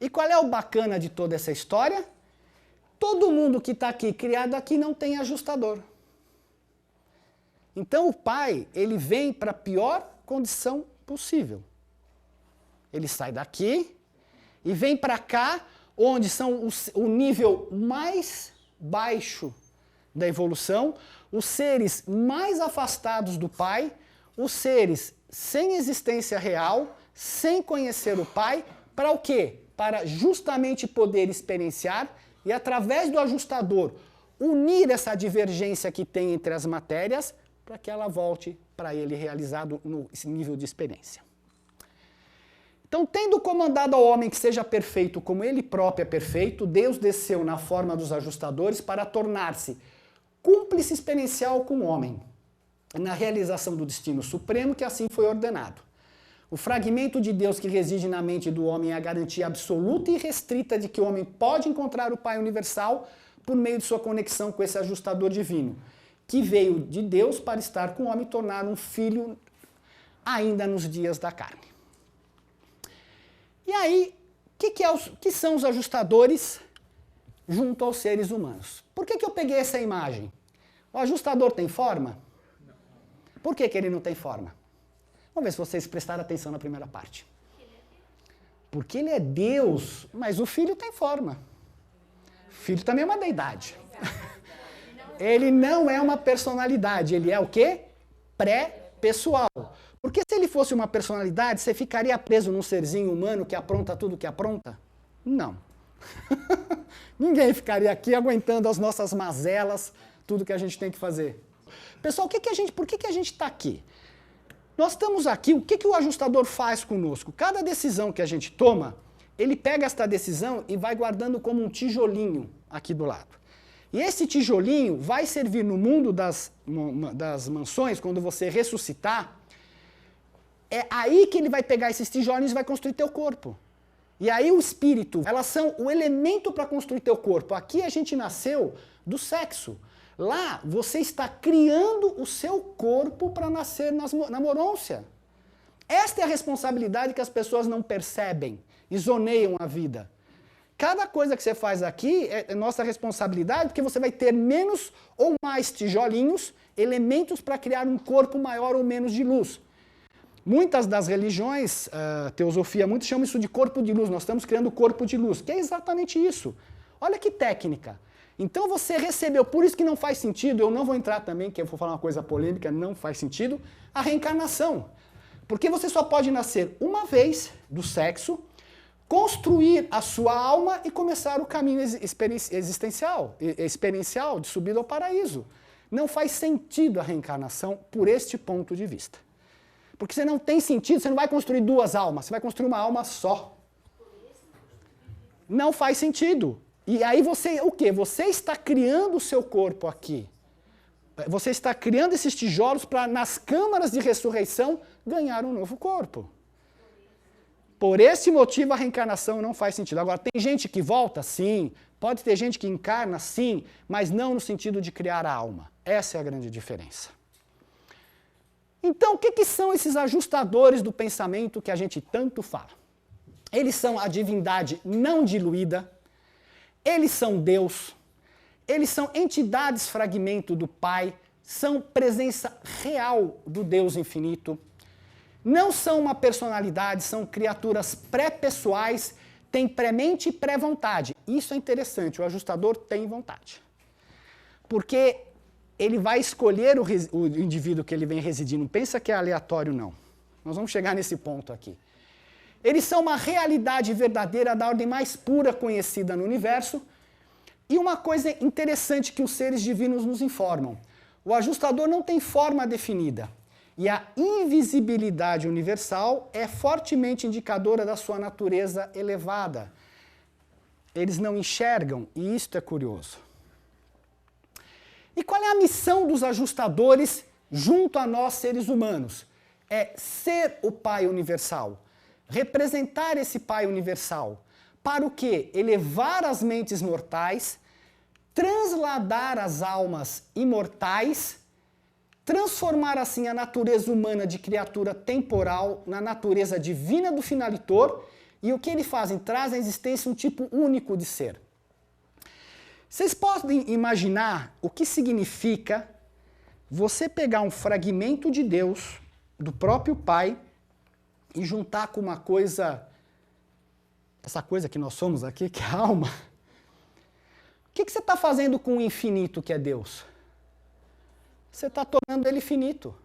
E qual é o bacana de toda essa história? Todo mundo que está aqui, criado aqui, não tem ajustador. Então o Pai, ele vem para a pior condição possível. Ele sai daqui e vem para cá, onde são o nível mais baixo da evolução, os seres mais afastados do Pai, os seres sem existência real, sem conhecer o Pai, para o quê? Para justamente poder experienciar e, através do ajustador, unir essa divergência que tem entre as matérias para que ela volte para ele realizado no nível de experiência. Então, tendo comandado ao homem que seja perfeito como ele próprio é perfeito, Deus desceu na forma dos ajustadores para tornar-se cúmplice experiencial com o homem, na realização do destino supremo que assim foi ordenado. O fragmento de Deus que reside na mente do homem é a garantia absoluta e restrita de que o homem pode encontrar o Pai universal por meio de sua conexão com esse ajustador divino, que veio de Deus para estar com o homem e tornar um filho ainda nos dias da carne. E aí, o que são os ajustadores junto aos seres humanos? Por que eu peguei essa imagem? O ajustador tem forma? Por que ele não tem forma? Vamos ver se vocês prestaram atenção na primeira parte. Porque ele é Deus, mas o Filho tem forma. O Filho também é uma deidade. Ele não é uma personalidade, ele é o quê? Pré-pessoal. Porque se ele fosse uma personalidade, você ficaria preso num serzinho humano que apronta tudo que apronta? Não. Ninguém ficaria aqui aguentando as nossas mazelas, tudo que a gente tem que fazer. Pessoal, por que a gente está aqui? Nós estamos aqui, o que o ajustador faz conosco? Cada decisão que a gente toma, ele pega esta decisão e vai guardando como um tijolinho aqui do lado. E esse tijolinho vai servir no mundo das mansões, quando você ressuscitar, é aí que ele vai pegar esses tijolinhos e vai construir teu corpo. E aí o espírito, elas são o elemento para construir teu corpo. Aqui a gente nasceu do sexo. Lá você está criando o seu corpo para nascer na morôncia. Esta é a responsabilidade que as pessoas não percebem, zoneiam a vida. Cada coisa que você faz aqui é nossa responsabilidade, porque você vai ter menos ou mais tijolinhos, elementos para criar um corpo maior ou menos de luz. Muitas das religiões, teosofia, muitos chamam isso de corpo de luz. Nós estamos criando corpo de luz, que é exatamente isso. Olha que técnica. Então você recebeu, por isso que não faz sentido, eu não vou entrar também, que eu vou falar uma coisa polêmica, não faz sentido, a reencarnação. Porque você só pode nascer uma vez do sexo, construir a sua alma e começar o caminho experiencial de subida ao paraíso. Não faz sentido a reencarnação por este ponto de vista. Porque você não tem sentido, você não vai construir duas almas, você vai construir uma alma só. Não faz sentido. E aí você, o quê? Você está criando o seu corpo aqui. Você está criando esses tijolos para, nas câmaras de ressurreição, ganhar um novo corpo. Por esse motivo, a reencarnação não faz sentido. Agora, tem gente que volta? Sim. Pode ter gente que encarna? Sim. Mas não no sentido de criar a alma. Essa é a grande diferença. Então, o que são esses ajustadores do pensamento que a gente tanto fala? Eles são a divindade não diluída, eles são Deus, eles são entidades fragmento do Pai, são presença real do Deus infinito, não são uma personalidade, são criaturas pré-pessoais, têm pré-mente e pré-vontade. Isso é interessante, o ajustador tem vontade. Porque ele vai escolher o indivíduo que ele vem residir, não pensa que é aleatório, não. Nós vamos chegar nesse ponto aqui. Eles são uma realidade verdadeira da ordem mais pura conhecida no universo. E uma coisa interessante que os seres divinos nos informam. O ajustador não tem forma definida. E a invisibilidade universal é fortemente indicadora da sua natureza elevada. Eles não enxergam, e isto é curioso. E qual é a missão dos ajustadores junto a nós, seres humanos? É ser o Pai universal. Representar esse Pai universal. Para o quê? Elevar as mentes mortais, transladar as almas imortais, transformar assim a natureza humana de criatura temporal na natureza divina do finalitor, e o que eles fazem? Trazem à existência um tipo único de ser. Vocês podem imaginar o que significa você pegar um fragmento de Deus, do próprio Pai, e juntar com uma coisa, essa coisa que nós somos aqui, que é a alma. O que você está fazendo com o infinito que é Deus? Você está tornando ele finito.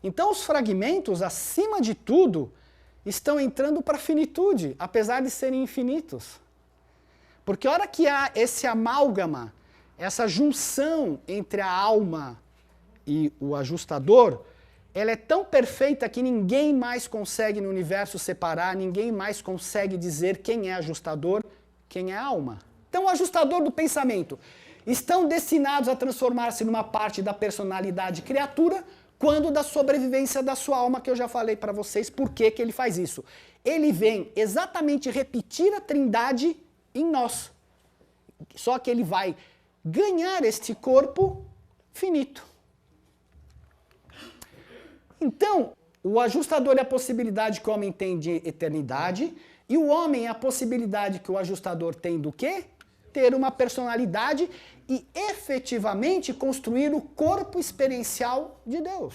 Então os fragmentos, acima de tudo, estão entrando para a finitude, apesar de serem infinitos. Porque a hora que há esse amálgama, essa junção entre a alma e o ajustador, ela é tão perfeita que ninguém mais consegue no universo separar, ninguém mais consegue dizer quem é ajustador, quem é alma. Então, o ajustador do pensamento estão destinados a transformar-se numa parte da personalidade criatura, quando da sobrevivência da sua alma, que eu já falei para vocês por que ele faz isso. Ele vem exatamente repetir a trindade em nós. Só que ele vai ganhar este corpo finito. Então, o ajustador é a possibilidade que o homem tem de eternidade, e o homem é a possibilidade que o ajustador tem do quê? Ter uma personalidade e efetivamente construir o corpo experiencial de Deus.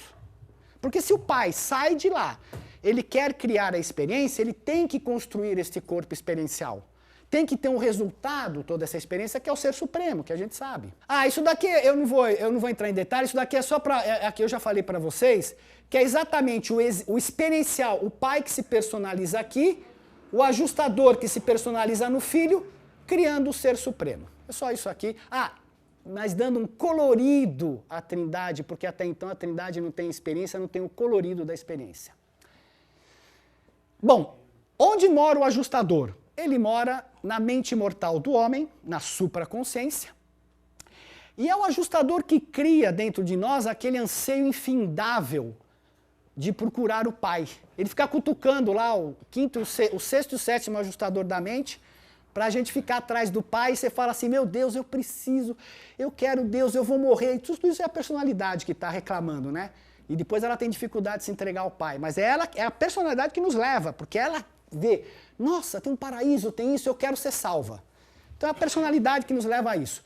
Porque se o pai sai de lá, ele quer criar a experiência, ele tem que construir este corpo experiencial. Tem que ter um resultado, toda essa experiência, que é o Ser Supremo, que a gente sabe. Isso daqui, eu não vou entrar em detalhes, isso daqui é só para... Aqui eu já falei para vocês, que é exatamente o experiencial, o pai que se personaliza aqui, o ajustador que se personaliza no filho, criando o Ser Supremo. É só isso aqui. mas dando um colorido à Trindade, porque até então a Trindade não tem experiência, não tem o colorido da experiência. Bom, onde mora o ajustador? Ele mora na mente mortal do homem, na supraconsciência, e é o ajustador que cria dentro de nós aquele anseio infindável de procurar o Pai. Ele fica cutucando lá o quinto, o sexto e o sétimo ajustador da mente, para a gente ficar atrás do Pai, e você fala assim, meu Deus, eu preciso, eu quero Deus, eu vou morrer. E tudo isso é a personalidade que está reclamando, né? E depois ela tem dificuldade de se entregar ao Pai. Mas é a personalidade que nos leva, porque ela vê, nossa, tem um paraíso, tem isso, eu quero ser salva. Então é a personalidade que nos leva a isso.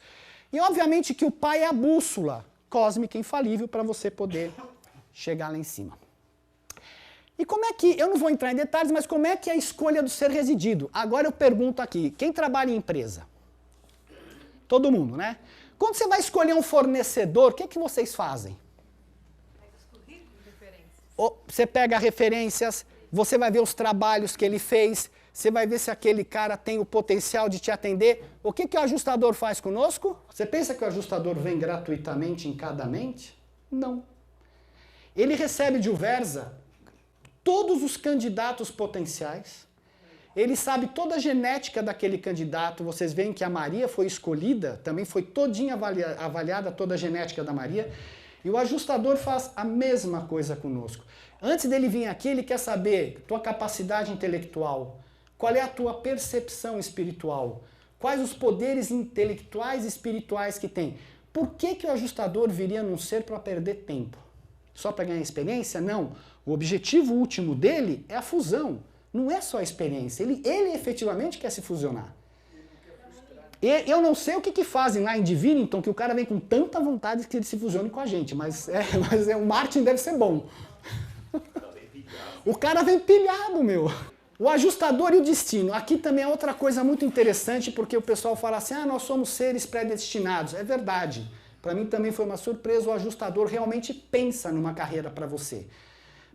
E obviamente que o Pai é a bússola cósmica infalível para você poder chegar lá em cima. E como é que, eu não vou entrar em detalhes, mas como é que é a escolha do ser residido? Agora eu pergunto aqui, quem trabalha em empresa? Todo mundo, né? Quando você vai escolher um fornecedor, o que vocês fazem? Você pega referências, você vai ver os trabalhos que ele fez, você vai ver se aquele cara tem o potencial de te atender. O que o ajustador faz conosco? Você pensa que o ajustador vem gratuitamente em cada mente? Não. Ele recebe de Uversa todos os candidatos potenciais, ele sabe toda a genética daquele candidato. Vocês veem que a Maria foi escolhida, também foi todinha avaliada toda a genética da Maria, e o ajustador faz a mesma coisa conosco. Antes dele vir aqui, ele quer saber tua capacidade intelectual, qual é a tua percepção espiritual, quais os poderes intelectuais e espirituais que tem. Por que o ajustador viria num ser para perder tempo? Só para ganhar experiência? Não. O objetivo último dele é a fusão. Não é só a experiência. Ele efetivamente quer se fusionar. Eu não sei o que fazem lá em Divinington, que o cara vem com tanta vontade que ele se fusione com a gente. Mas o Martin deve ser bom. O cara vem pilhado, meu. O ajustador e o destino. Aqui também é outra coisa muito interessante, porque o pessoal fala assim, nós somos seres predestinados. É verdade. Para mim também foi uma surpresa, o ajustador realmente pensa numa carreira para você.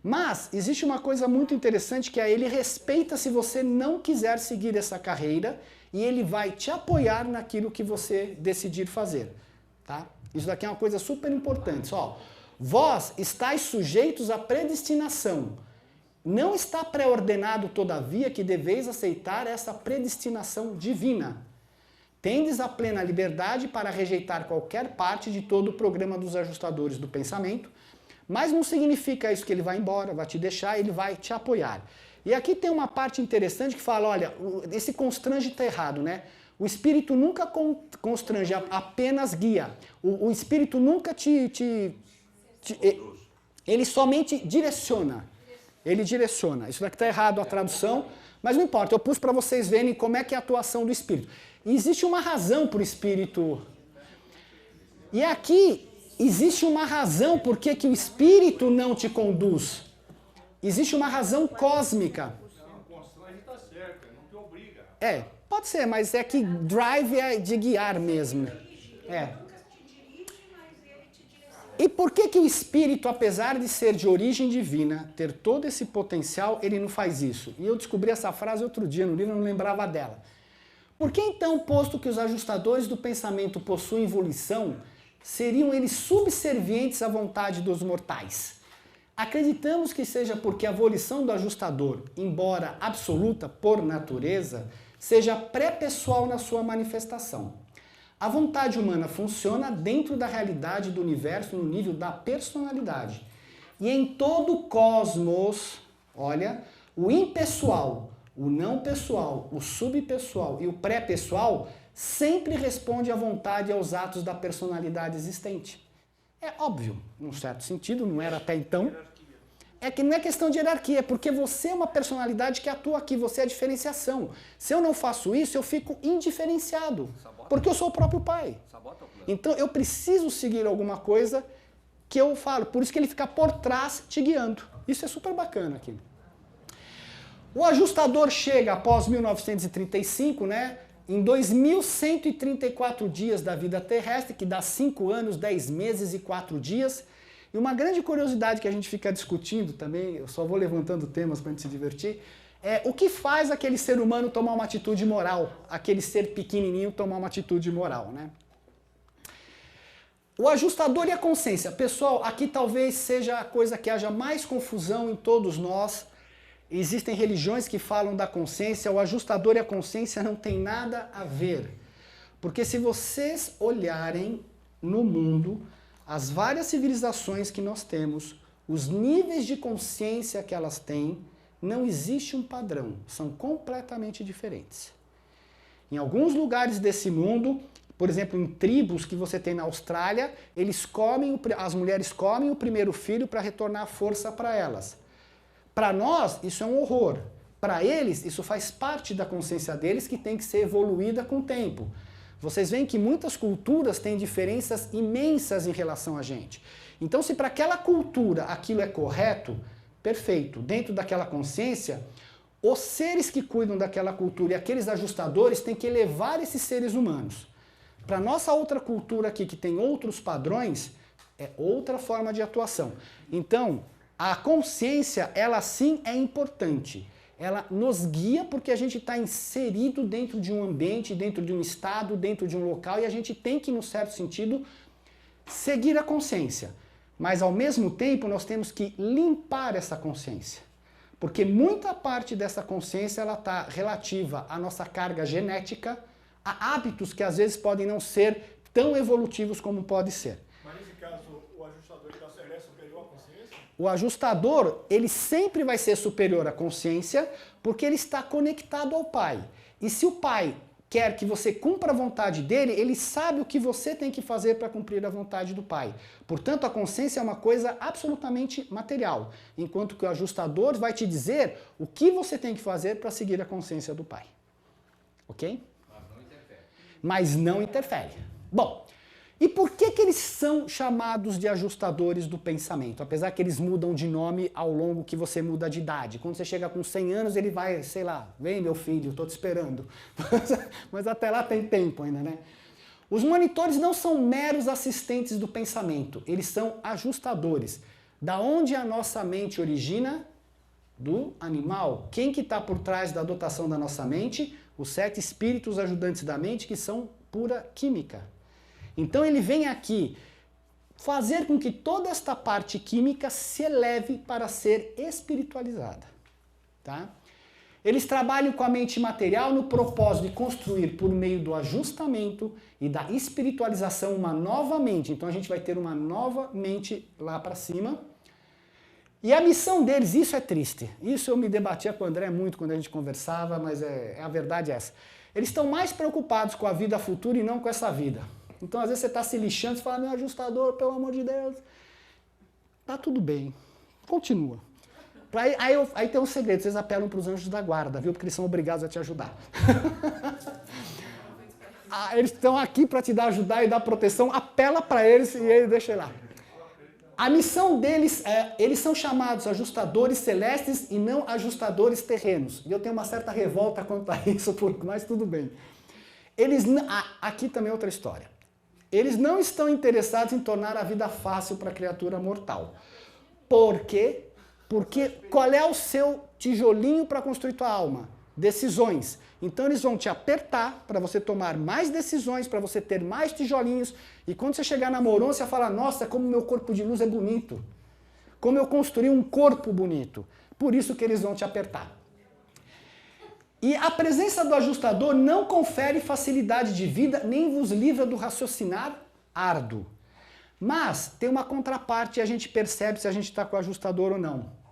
Mas existe uma coisa muito interessante, que é ele respeita se você não quiser seguir essa carreira, e ele vai te apoiar naquilo que você decidir fazer. Tá? Isso daqui é uma coisa super importante. Vós estáis sujeitos à predestinação. Não está pré-ordenado, todavia, que deveis aceitar essa predestinação divina. Tendes a plena liberdade para rejeitar qualquer parte de todo o programa dos ajustadores do pensamento, mas não significa isso que ele vai embora, vai te deixar, ele vai te apoiar. E aqui tem uma parte interessante que fala, olha, esse constrange está errado, né? O espírito nunca constrange, apenas guia. O espírito nunca ele somente direciona. Ele direciona. Isso daqui está errado a tradução, mas não importa, eu pus para vocês verem como é que é a atuação do espírito. E existe uma razão para o espírito. E aqui existe uma razão por que o espírito não te conduz. Existe uma razão cósmica. Não, constrange está certo, não te obriga. Pode ser, mas é que drive é de guiar mesmo. E por que o espírito, apesar de ser de origem divina, ter todo esse potencial, ele não faz isso? E eu descobri essa frase outro dia no livro, eu não lembrava dela. Por que então, posto que os ajustadores do pensamento possuem volição, seriam eles subservientes à vontade dos mortais? Acreditamos que seja porque a volição do ajustador, embora absoluta por natureza, seja pré-pessoal na sua manifestação. A vontade humana funciona dentro da realidade do universo no nível da personalidade. E em todo o cosmos, olha, o impessoal, o não pessoal, o subpessoal e o pré-pessoal sempre responde à vontade e aos atos da personalidade existente. É óbvio, num certo sentido, não era até então. É que não é questão de hierarquia, é porque você é uma personalidade que atua aqui, você é a diferenciação. Se eu não faço isso, eu fico indiferenciado, porque eu sou o próprio pai. Então eu preciso seguir alguma coisa que eu falo, por isso que ele fica por trás te guiando. Isso é super bacana aqui. O ajustador chega após 1935, né? Em 2.134 dias da vida terrestre, que dá 5 anos, 10 meses e 4 dias. E uma grande curiosidade que a gente fica discutindo também, eu só vou levantando temas para a gente se divertir, é o que faz aquele ser humano tomar uma atitude moral, aquele ser pequenininho tomar uma atitude moral, né? O ajustador e a consciência. Pessoal, aqui talvez seja a coisa que haja mais confusão em todos nós. Existem religiões que falam da consciência, o ajustador e a consciência não tem nada a ver. Porque se vocês olharem no mundo, as várias civilizações que nós temos, os níveis de consciência que elas têm, não existe um padrão, são completamente diferentes. Em alguns lugares desse mundo, por exemplo, em tribos que você tem na Austrália, as mulheres comem o primeiro filho para retornar a força para elas. Para nós, isso é um horror. Para eles, isso faz parte da consciência deles que tem que ser evoluída com o tempo. Vocês veem que muitas culturas têm diferenças imensas em relação a gente. Então, se para aquela cultura aquilo é correto, perfeito, dentro daquela consciência, os seres que cuidam daquela cultura e aqueles ajustadores têm que elevar esses seres humanos. Para nossa outra cultura aqui, que tem outros padrões, é outra forma de atuação. Então, a consciência, ela sim é importante. Ela nos guia porque a gente está inserido dentro de um ambiente, dentro de um estado, dentro de um local e a gente tem que, num certo sentido, seguir a consciência. Mas, ao mesmo tempo, nós temos que limpar essa consciência. Porque muita parte dessa consciência ela está relativa à nossa carga genética, a hábitos que às vezes podem não ser tão evolutivos como pode ser. Mas nesse caso, o ajustador da Serra é superior à consciência? O ajustador, ele sempre vai ser superior à consciência porque ele está conectado ao Pai. E se o Pai quer que você cumpra a vontade dele, ele sabe o que você tem que fazer para cumprir a vontade do Pai. Portanto, a consciência é uma coisa absolutamente material, enquanto que o ajustador vai te dizer o que você tem que fazer para seguir a consciência do Pai. Ok? Mas não interfere. Bom, e por que eles são chamados de ajustadores do pensamento? Apesar que eles mudam de nome ao longo que você muda de idade. Quando você chega com 100 anos, ele vai, sei lá, vem meu filho, estou te esperando. Mas até lá tem tempo ainda, né? Os monitores não são meros assistentes do pensamento, eles são ajustadores. Da onde a nossa mente origina? Do animal. Quem que está por trás da dotação da nossa mente? Os 7 espíritos ajudantes da mente, que são pura química. Então ele vem aqui fazer com que toda esta parte química se eleve para ser espiritualizada. Tá? Eles trabalham com a mente material no propósito de construir, por meio do ajustamento e da espiritualização, uma nova mente. Então a gente vai ter uma nova mente lá para cima. E a missão deles, isso é triste. Isso eu me debatia com o André muito quando a gente conversava, mas a verdade é essa. Eles estão mais preocupados com a vida futura e não com essa vida. Então, às vezes, você está se lixando, você fala, meu ajustador, pelo amor de Deus. Tá tudo bem. Continua. Aí tem um segredo, vocês apelam para os anjos da guarda, viu? Porque eles são obrigados a te ajudar. Eles estão aqui para te dar ajudar e dar proteção, apela para eles e ele deixa ele lá. A missão deles eles são chamados ajustadores celestes e não ajustadores terrenos. E eu tenho uma certa revolta quanto a isso, mas tudo bem. Aqui também é outra história. Eles não estão interessados em tornar a vida fácil para a criatura mortal. Por quê? Porque qual é o seu tijolinho para construir tua alma? Decisões. Então eles vão te apertar para você tomar mais decisões, para você ter mais tijolinhos. E quando você chegar na Moron, você vai falar, nossa, como meu corpo de luz é bonito. Como eu construí um corpo bonito. Por isso que eles vão te apertar. E a presença do ajustador não confere facilidade de vida, nem vos livra do raciocinar árduo. Mas tem uma contraparte e a gente percebe se a gente está com o ajustador ou não.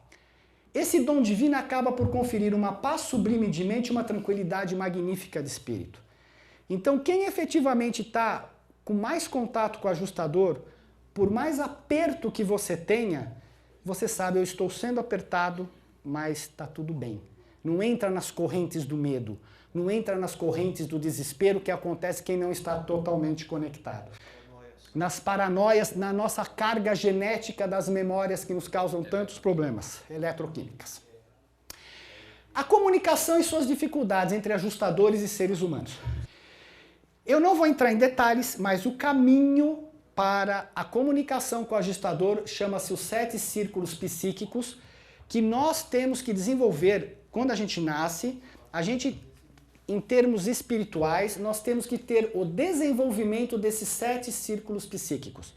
Esse dom divino acaba por conferir uma paz sublime de mente e uma tranquilidade magnífica de espírito. Então, quem efetivamente está com mais contato com o ajustador, por mais aperto que você tenha, você sabe, eu estou sendo apertado, mas está tudo bem. Não entra nas correntes do medo, não entra nas correntes do desespero que acontece quem não está totalmente conectado. Nas paranoias, na nossa carga genética das memórias que nos causam tantos problemas eletroquímicas. A comunicação e suas dificuldades entre ajustadores e seres humanos. Eu não vou entrar em detalhes, mas o caminho para a comunicação com o ajustador chama-se os 7 círculos psíquicos que nós temos que desenvolver quando a gente nasce. A gente em termos espirituais, nós temos que ter o desenvolvimento desses 7 círculos psíquicos.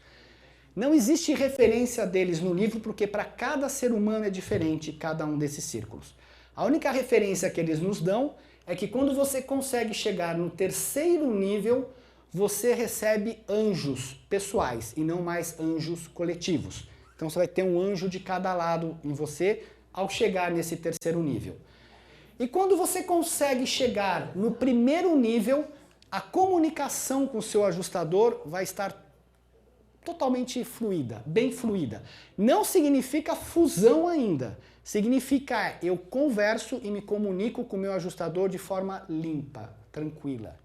Não existe referência deles no livro, porque para cada ser humano é diferente cada um desses círculos. A única referência que eles nos dão é que quando você consegue chegar no 3º nível, você recebe anjos pessoais e não mais anjos coletivos. Então você vai ter um anjo de cada lado em você ao chegar nesse 3º nível. E quando você consegue chegar no 1º nível, a comunicação com o seu ajustador vai estar totalmente fluida, bem fluida. Não significa fusão ainda. Significa eu converso e me comunico com o meu ajustador de forma limpa, tranquila.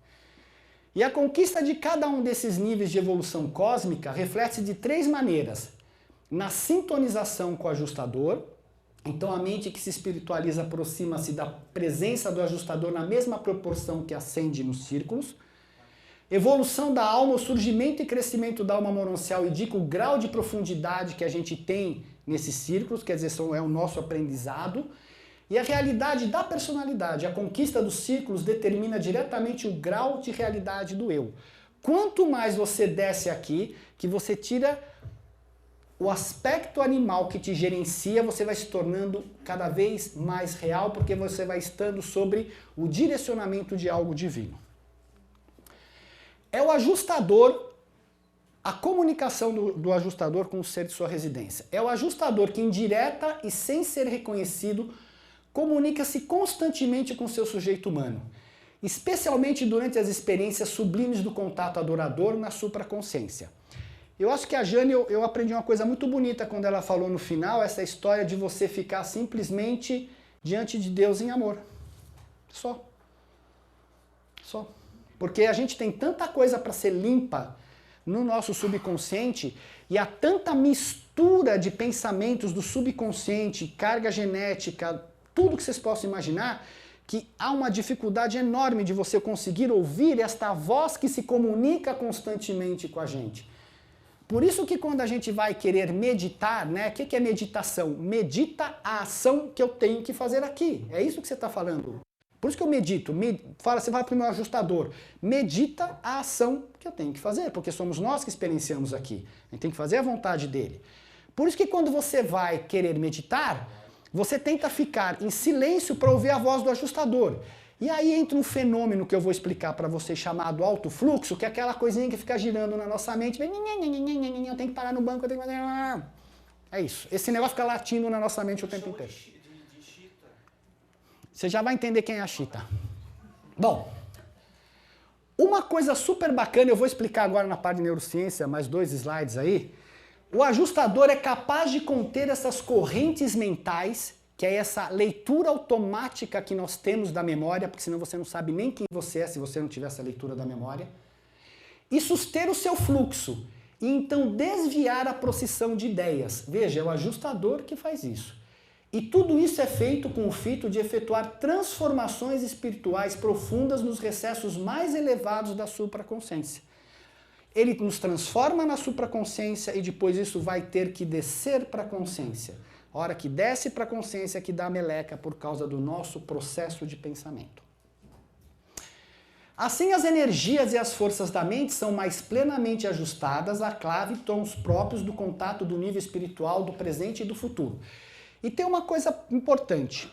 E a conquista de cada um desses níveis de evolução cósmica reflete-se de 3 maneiras. Na sintonização com o ajustador, então a mente que se espiritualiza aproxima-se da presença do ajustador na mesma proporção que ascende nos círculos. Evolução da alma, o surgimento e crescimento da alma mononcial indica o grau de profundidade que a gente tem nesses círculos, quer dizer, é o nosso aprendizado. E a realidade da personalidade, a conquista dos círculos determina diretamente o grau de realidade do eu. Quanto mais você desce aqui, que você tira o aspecto animal que te gerencia, você vai se tornando cada vez mais real, porque você vai estando sobre o direcionamento de algo divino. É o ajustador, a comunicação do ajustador com o ser de sua residência. É o ajustador que, indireta e sem ser reconhecido, comunica-se constantemente com seu sujeito humano, especialmente durante as experiências sublimes do contato adorador na supraconsciência. Eu acho que a Jane, eu aprendi uma coisa muito bonita quando ela falou no final, essa história de você ficar simplesmente diante de Deus em amor. Só. Porque a gente tem tanta coisa para ser limpa no nosso subconsciente e há tanta mistura de pensamentos do subconsciente, carga genética, tudo que vocês possam imaginar, que há uma dificuldade enorme de você conseguir ouvir esta voz que se comunica constantemente com a gente. Por isso que quando a gente vai querer meditar, né? O que é meditação? Medita a ação que eu tenho que fazer aqui. É isso que você está falando. Por isso que eu medito. Você vai para o meu ajustador. Medita a ação que eu tenho que fazer, porque somos nós que experienciamos aqui. A gente tem que fazer a vontade dele. Por isso que quando você vai querer meditar, você tenta ficar em silêncio para ouvir a voz do ajustador. E aí entra um fenômeno que eu vou explicar para você chamado alto fluxo, que é aquela coisinha que fica girando na nossa mente. Eu tenho que parar no banco, eu tenho que fazer... É isso. Esse negócio fica latindo na nossa mente o tempo inteiro. Você já vai entender quem é a Chita. Bom, uma coisa super bacana, eu vou explicar agora na parte de neurociência, mais 2 slides aí. O ajustador é capaz de conter essas correntes mentais, que é essa leitura automática que nós temos da memória, porque senão você não sabe nem quem você é se você não tiver essa leitura da memória, e suster o seu fluxo, e então desviar a procissão de ideias. Veja, é o ajustador que faz isso. E tudo isso é feito com o fito de efetuar transformações espirituais profundas nos recessos mais elevados da supraconsciência. Ele nos transforma na supraconsciência e depois isso vai ter que descer para a consciência. A hora que desce para a consciência que dá a meleca por causa do nosso processo de pensamento. Assim, as energias e as forças da mente são mais plenamente ajustadas à clave e tons próprios do contato do nível espiritual do presente e do futuro. E tem uma coisa importante.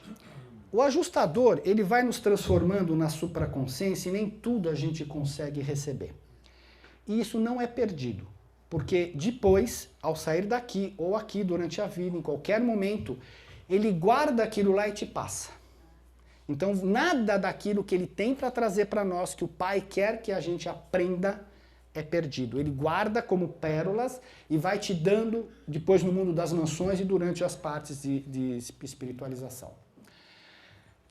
O ajustador, ele vai nos transformando na supraconsciência e nem tudo a gente consegue receber. E isso não é perdido. Porque depois, ao sair daqui ou aqui durante a vida, em qualquer momento, ele guarda aquilo lá e te passa. Então, nada daquilo que ele tem para trazer para nós, que o Pai quer que a gente aprenda, é perdido. Ele guarda como pérolas e vai te dando depois no mundo das mansões e durante as partes de espiritualização.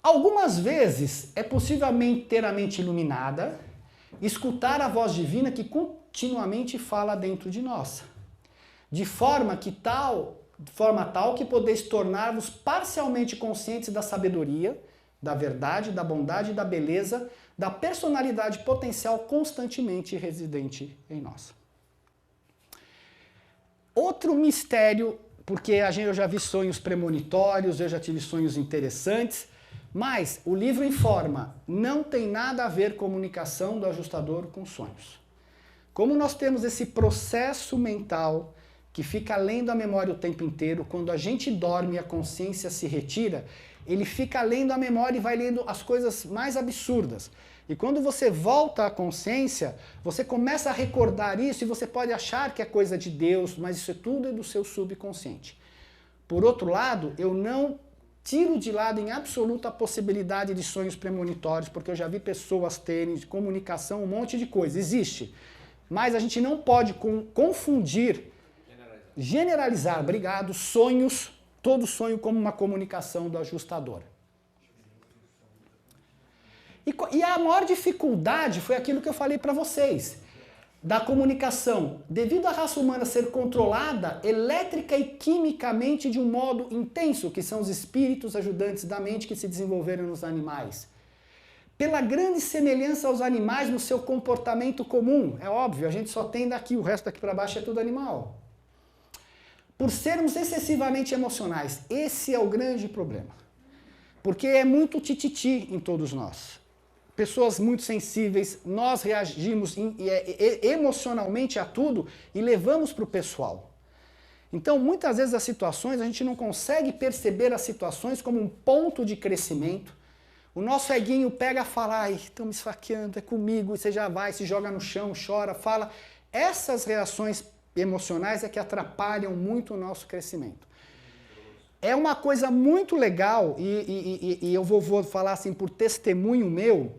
Algumas vezes é possível ter a mente iluminada, escutar a voz divina que continuamente fala dentro de nós, de forma tal que podeis tornar-vos parcialmente conscientes da sabedoria, da verdade, da bondade e da beleza, da personalidade potencial constantemente residente em nós. Outro mistério, porque eu já vi sonhos premonitórios, eu já tive sonhos interessantes, Mas o livro informa, não tem nada a ver comunicação do ajustador com sonhos. Como nós temos esse processo mental que fica lendo a memória o tempo inteiro, quando a gente dorme e a consciência se retira, ele fica lendo a memória e vai lendo as coisas mais absurdas. E quando você volta à consciência, você começa a recordar isso e você pode achar que é coisa de Deus, mas isso tudo é do seu subconsciente. Por outro lado, eu não tiro de lado em absoluto a possibilidade de sonhos premonitórios, porque eu já vi pessoas terem de comunicação um monte de coisa. Existe. Mas a gente não pode confundir, generalizar, obrigado, sonhos, todo sonho como uma comunicação do ajustador. E a maior dificuldade foi aquilo que eu falei para vocês, da comunicação, devido à raça humana ser controlada elétrica e quimicamente de um modo intenso, que são os espíritos ajudantes da mente que se desenvolveram nos animais. Pela grande semelhança aos animais no seu comportamento comum, é óbvio, a gente só tem daqui, o resto daqui para baixo é tudo animal. Por sermos excessivamente emocionais, esse é o grande problema. Porque é muito tititi em todos nós. Pessoas muito sensíveis, nós reagimos emocionalmente a tudo e levamos para o pessoal. Então, muitas vezes as situações, a gente não consegue perceber as situações como um ponto de crescimento. O nosso eguinho pega e fala, ai, estão me esfaqueando, é comigo, e você já vai, se joga no chão, chora, fala. Essas reações emocionais é que atrapalham muito o nosso crescimento. É uma coisa muito legal, e eu vou falar assim por testemunho meu,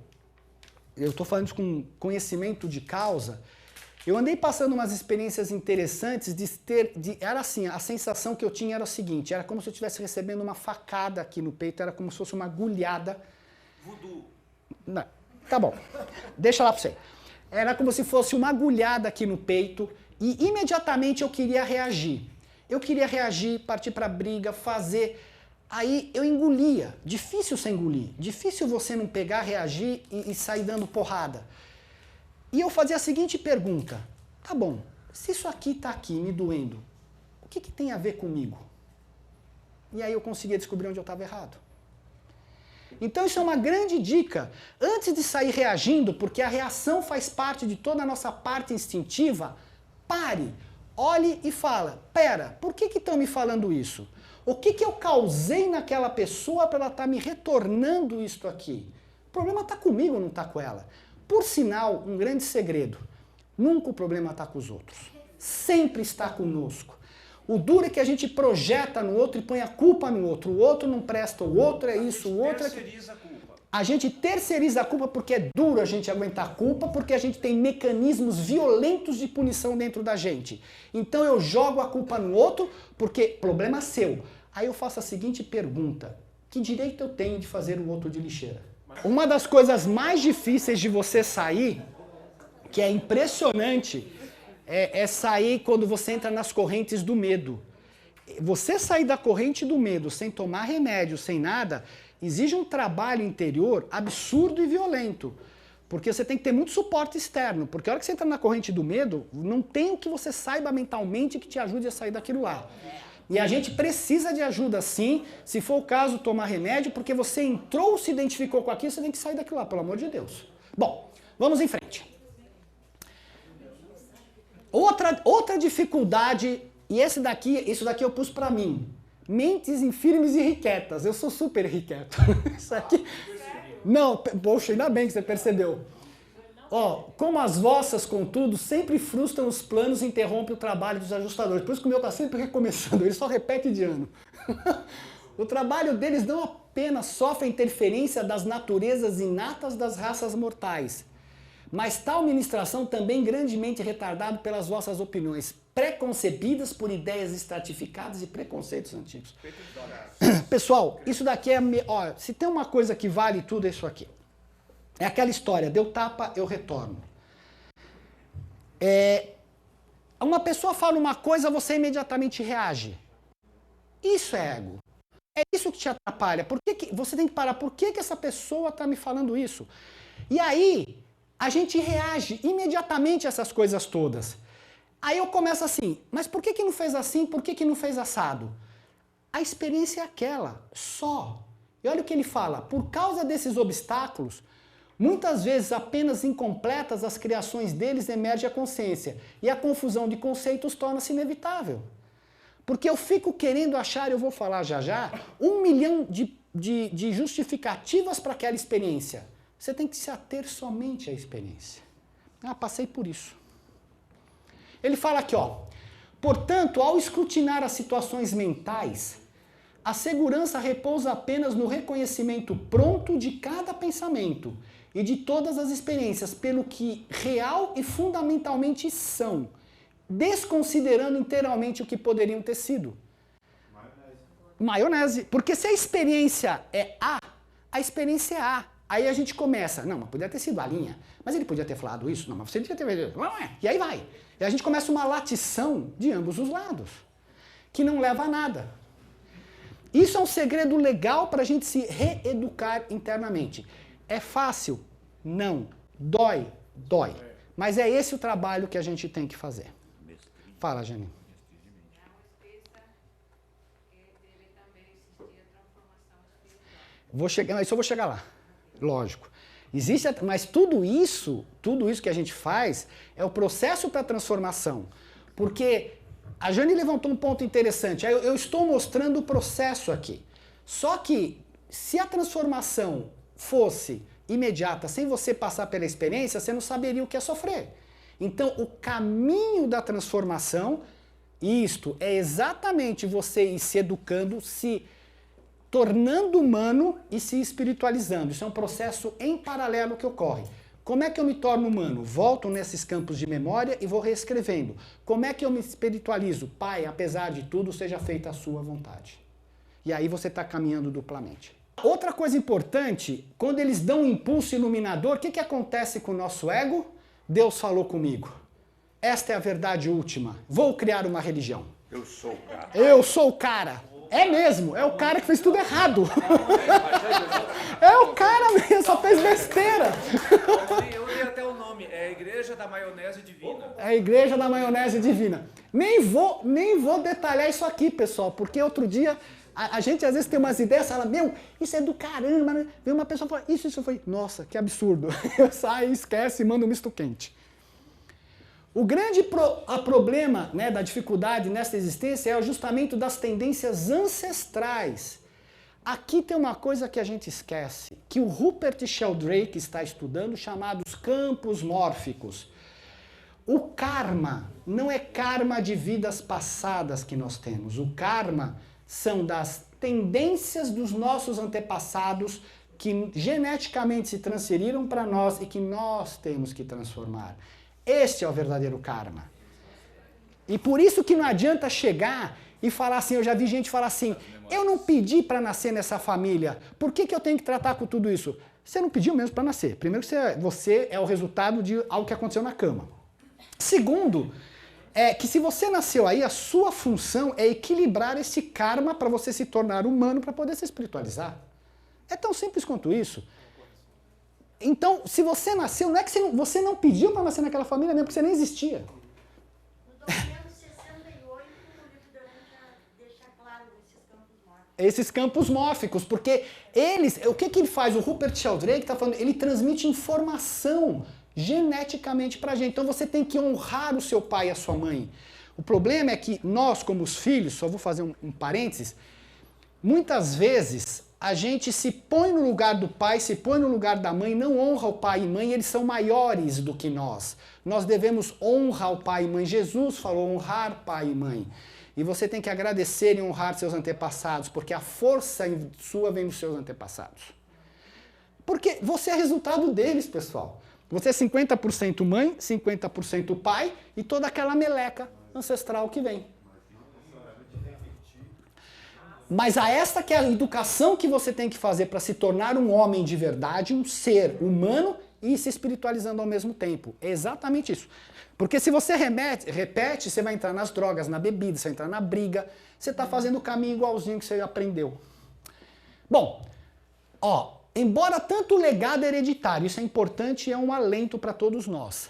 eu estou falando isso com conhecimento de causa, eu andei passando umas experiências interessantes era assim, a sensação que eu tinha era o seguinte, era como se eu estivesse recebendo uma facada aqui no peito, era como se fosse uma agulhada. Voodoo. Não, tá bom, deixa lá para você. Era como se fosse uma agulhada aqui no peito e imediatamente eu queria reagir. Eu queria reagir, partir para a briga, fazer. Aí eu engolia. Difícil você engolir. Difícil você não pegar, reagir e sair dando porrada. E eu fazia a seguinte pergunta. Tá bom, se isso aqui tá aqui me doendo, o que tem a ver comigo? E aí eu conseguia descobrir onde eu estava errado. Então isso é uma grande dica. Antes de sair reagindo, porque a reação faz parte de toda a nossa parte instintiva, pare, olhe e fala, pera, por que estão me falando isso? O que eu causei naquela pessoa para ela estar me retornando isto aqui? O problema está comigo, não está com ela. Por sinal, um grande segredo, nunca o problema está com os outros. Sempre está conosco. O duro é que a gente projeta no outro e põe a culpa no outro. O outro não presta, o outro é isso, o outro é... Terceiriza a culpa. A gente terceiriza a culpa porque é duro a gente aguentar a culpa, porque a gente tem mecanismos violentos de punição dentro da gente. Então eu jogo a culpa no outro porque problema seu. Aí eu faço a seguinte pergunta, que direito eu tenho de fazer o outro de lixeira? Uma das coisas mais difíceis de você sair, que é impressionante, é sair quando você entra nas correntes do medo. Você sair da corrente do medo sem tomar remédio, sem nada, exige um trabalho interior absurdo e violento. Porque você tem que ter muito suporte externo. Porque a hora que você entra na corrente do medo, não tem o que você saiba mentalmente que te ajude a sair daquilo lá. E a gente precisa de ajuda sim, se for o caso, tomar remédio, porque você entrou, se identificou com aquilo, você tem que sair daquilo lá, pelo amor de Deus. Bom, vamos em frente. Outra dificuldade, e isso daqui eu pus pra mim. Mentes infirmes e irrequietas. Eu sou super irrequieto. Isso aqui... Não, poxa, ainda bem que você percebeu. Ó, como as vossas, contudo, sempre frustram os planos e interrompem o trabalho dos ajustadores. Por isso que o meu está sempre recomeçando, ele só repete de ano. O trabalho deles não apenas sofre a interferência das naturezas inatas das raças mortais, mas tal ministração também grandemente retardada pelas vossas opiniões, preconcebidas por ideias estratificadas e preconceitos antigos. Pessoal, isso daqui é... Ó, se tem uma coisa que vale tudo, é isso aqui. É aquela história, deu tapa, eu retorno. Uma pessoa fala uma coisa, você imediatamente reage. Isso é ego. É isso que te atrapalha. Você tem que parar. Por que essa pessoa está me falando isso? E aí, a gente reage imediatamente a essas coisas todas. Aí eu começo assim, mas por que não fez assim? Por que não fez assado? A experiência é aquela, só. E olha o que ele fala, por causa desses obstáculos, muitas vezes apenas incompletas as criações deles emerge a consciência, e a confusão de conceitos torna-se inevitável. Porque eu fico querendo achar, eu vou falar já, 1 milhão de justificativas para aquela experiência. Você tem que se ater somente à experiência. Passei por isso. Ele fala aqui, ó. Portanto, ao escrutinar as situações mentais, a segurança repousa apenas no reconhecimento pronto de cada pensamento e de todas as experiências pelo que real e fundamentalmente são, desconsiderando inteiramente o que poderiam ter sido. Maionese. Porque se a experiência é a experiência é A. Aí a gente começa, não, mas podia ter sido a linha. Mas ele podia ter falado isso? Não, mas você devia ter... Não é. E aí vai. E a gente começa uma latição de ambos os lados, que não leva a nada. Isso é um segredo legal para a gente se reeducar internamente. É fácil? Não. Dói? Dói. Mas é esse o trabalho que a gente tem que fazer. Fala, Jane. Isso eu vou chegar lá. Lógico. Existe, mas tudo isso que a gente faz é o processo para a transformação. Porque a Jane levantou um ponto interessante. Eu estou mostrando o processo aqui. Só que se a transformação fosse imediata, sem você passar pela experiência, você não saberia o que é sofrer. Então, o caminho da transformação, isto é exatamente você ir se educando, se tornando humano e se espiritualizando. Isso é um processo em paralelo que ocorre. Como é que eu me torno humano? Volto nesses campos de memória e vou reescrevendo. Como é que eu me espiritualizo? Pai, apesar de tudo, seja feita a sua vontade. E aí você está caminhando duplamente. Outra coisa importante, quando eles dão um impulso iluminador, o que acontece com o nosso ego? Deus falou comigo. Esta é a verdade última. Vou criar uma religião. Eu sou o cara. Eu sou o cara. É mesmo, é o cara que fez tudo errado. É o cara mesmo, só fez besteira. Eu li até o nome, é a Igreja da Maionese Divina. É a Igreja da Maionese Divina. Nem vou detalhar isso aqui, pessoal, porque outro dia a gente às vezes tem umas ideias, fala, meu, isso é do caramba. Vem uma pessoa e fala, isso foi, nossa, que absurdo. Eu saio, esquece e mando um misto quente. O grande problema, né, da dificuldade nessa existência é o ajustamento das tendências ancestrais. Aqui tem uma coisa que a gente esquece, que o Rupert Sheldrake está estudando, chamados campos mórficos. O karma não é karma de vidas passadas que nós temos. O karma são das tendências dos nossos antepassados que geneticamente se transferiram para nós e que nós temos que transformar. Este é o verdadeiro karma. E por isso que não adianta chegar e falar assim, eu já vi gente falar assim, eu não pedi para nascer nessa família, por que eu tenho que tratar com tudo isso? Você não pediu mesmo para nascer. Primeiro, você é o resultado de algo que aconteceu na cama. Segundo, é que se você nasceu aí, a sua função é equilibrar esse karma para você se tornar humano para poder se espiritualizar. É tão simples quanto isso. Então, se você nasceu, não é que você não pediu para nascer naquela família mesmo, porque você nem existia. No documento 68, o livro da Ana já deixa claro esses campos mórficos. Esses campos mórficos, porque eles, o que ele faz? O Rupert Sheldrake está falando, ele transmite informação geneticamente para a gente. Então você tem que honrar o seu pai e a sua mãe. O problema é que nós, como os filhos, só vou fazer um parênteses, muitas vezes a gente se põe no lugar do pai, se põe no lugar da mãe, não honra o pai e mãe, eles são maiores do que nós. Nós devemos honrar o pai e mãe. Jesus falou honrar pai e mãe. E você tem que agradecer e honrar seus antepassados, porque a força sua vem dos seus antepassados. Porque você é resultado deles, pessoal. Você é 50% mãe, 50% pai e toda aquela meleca ancestral que vem. Mas esta que é a educação que você tem que fazer para se tornar um homem de verdade, um ser humano e se espiritualizando ao mesmo tempo. É exatamente isso. Porque se você repete, você vai entrar nas drogas, na bebida, você vai entrar na briga, você está fazendo o caminho igualzinho que você aprendeu. Bom, embora tanto o legado hereditário, isso é importante e é um alento para todos nós.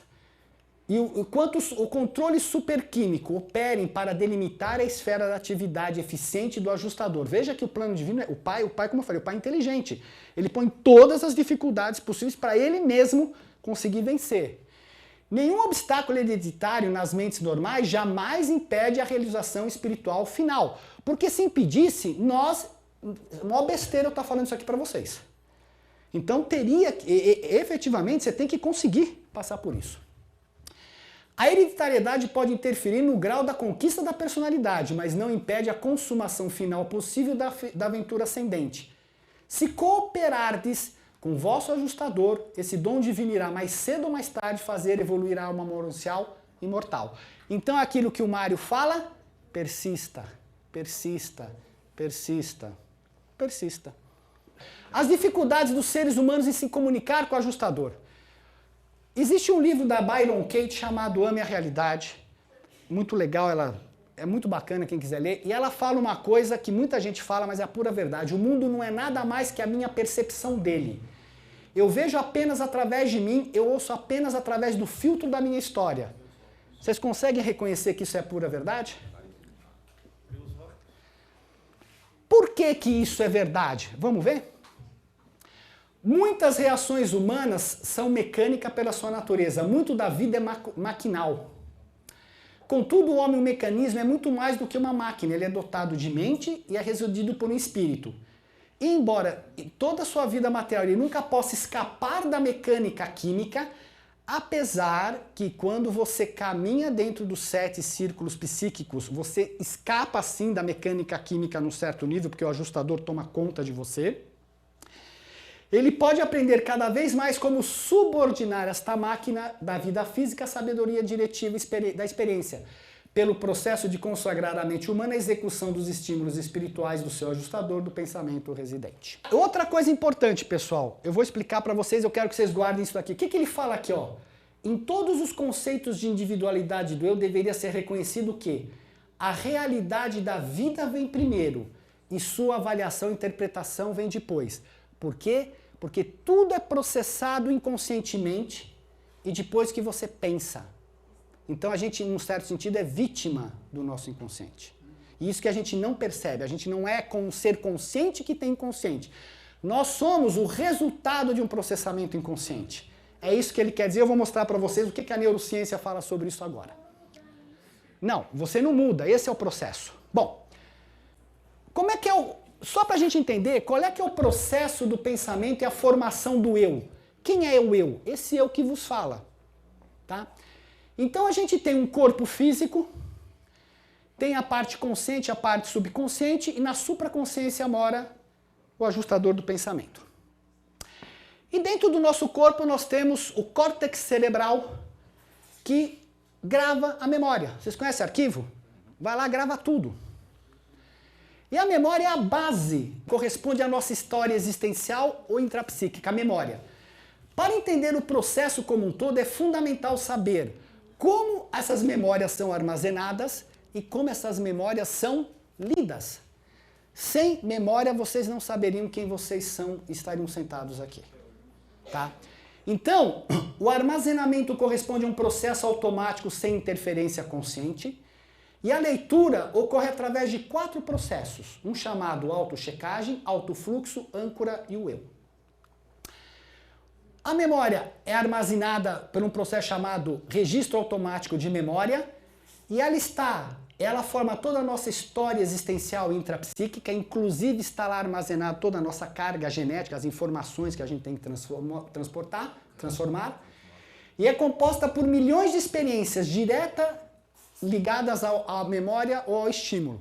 e o quanto o controle superquímico operem para delimitar a esfera da atividade eficiente do ajustador. Veja que o plano divino, o pai, como eu falei, o pai é inteligente. Ele põe todas as dificuldades possíveis para ele mesmo conseguir vencer. Nenhum obstáculo hereditário nas mentes normais jamais impede a realização espiritual final. Porque se impedisse, mó besteira eu estou falando isso aqui para vocês. Então efetivamente, você tem que conseguir passar por isso. A hereditariedade pode interferir no grau da conquista da personalidade, mas não impede a consumação final possível da aventura ascendente. Se cooperardes com vosso ajustador, esse dom divino irá mais cedo ou mais tarde fazer evoluir a alma moral imortal. Então aquilo que o Mário fala, persista, persista, persista, persista. As dificuldades dos seres humanos em se comunicar com o ajustador. Existe um livro da Byron Katie chamado Ame a Realidade. Muito legal, ela é muito bacana quem quiser ler. E ela fala uma coisa que muita gente fala, mas é a pura verdade. O mundo não é nada mais que a minha percepção dele. Eu vejo apenas através de mim, eu ouço apenas através do filtro da minha história. Vocês conseguem reconhecer que isso é pura verdade? Por que que isso é verdade? Vamos ver? Muitas reações humanas são mecânicas pela sua natureza. Muito da vida é maquinal. Contudo, o homem, o mecanismo, é muito mais do que uma máquina. Ele é dotado de mente e é residido por um espírito. E embora toda a sua vida material ele nunca possa escapar da mecânica química, apesar que quando você caminha dentro dos 7 círculos psíquicos, você escapa sim da mecânica química num certo nível, porque o ajustador toma conta de você. Ele pode aprender cada vez mais como subordinar esta máquina da vida física à sabedoria diretiva da experiência, pelo processo de consagrar a mente humana à execução dos estímulos espirituais do seu ajustador do pensamento residente. Outra coisa importante, pessoal, eu vou explicar para vocês, eu quero que vocês guardem isso daqui. O que ele fala aqui, ó? Em todos os conceitos de individualidade do eu deveria ser reconhecido que a realidade da vida vem primeiro e sua avaliação e interpretação vem depois. Por quê? Porque tudo é processado inconscientemente e depois que você pensa. Então a gente, num certo sentido, é vítima do nosso inconsciente. E isso que a gente não percebe. A gente não é com um ser consciente que tem inconsciente. Nós somos o resultado de um processamento inconsciente. É isso que ele quer dizer. Eu vou mostrar para vocês o que a neurociência fala sobre isso agora. Não, você não muda. Esse é o processo. Bom, como é que é o... Só para a gente entender qual é que é o processo do pensamento e a formação do eu. Quem é o eu? Esse eu que vos fala. Tá? Então a gente tem um corpo físico, tem a parte consciente, a parte subconsciente, e na supraconsciência mora o ajustador do pensamento. E dentro do nosso corpo nós temos o córtex cerebral que grava a memória. Vocês conhecem arquivo? Vai lá, grava tudo. E a memória é a base, corresponde à nossa história existencial ou intrapsíquica, a memória. Para entender o processo como um todo, é fundamental saber como essas memórias são armazenadas e como essas memórias são lidas. Sem memória, vocês não saberiam quem vocês são e estariam sentados aqui. Tá? Então, o armazenamento corresponde a um processo automático sem interferência consciente. E a leitura ocorre através de 4 processos, um chamado autochecagem, autofluxo, âncora e o eu. A memória é armazenada por um processo chamado registro automático de memória e ela forma toda a nossa história existencial intrapsíquica, inclusive está lá armazenada toda a nossa carga genética, as informações que a gente tem que transformar, e é composta por milhões de experiências diretas ligadas à memória ou ao estímulo.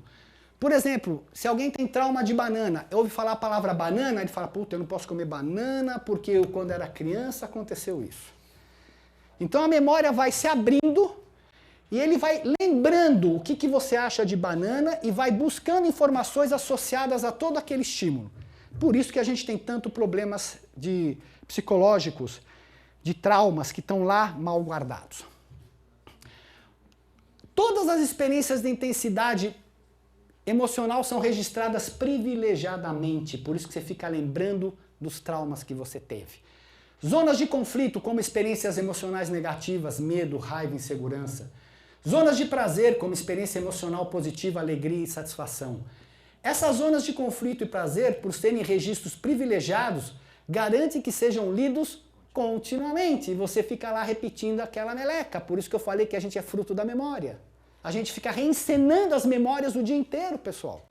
Por exemplo, se alguém tem trauma de banana, ouve falar a palavra banana, ele fala, puta, eu não posso comer banana porque quando era criança aconteceu isso. Então a memória vai se abrindo e ele vai lembrando o que você acha de banana e vai buscando informações associadas a todo aquele estímulo. Por isso que a gente tem tanto problemas psicológicos, de traumas que estão lá mal guardados. Todas as experiências de intensidade emocional são registradas privilegiadamente, por isso que você fica lembrando dos traumas que você teve. Zonas de conflito, como experiências emocionais negativas, medo, raiva, insegurança. Zonas de prazer, como experiência emocional positiva, alegria e satisfação. Essas zonas de conflito e prazer, por serem registros privilegiados, garantem que sejam lidos continuamente. E você fica lá repetindo aquela meleca. Por isso que eu falei que a gente é fruto da memória. A gente fica reencenando as memórias o dia inteiro, pessoal.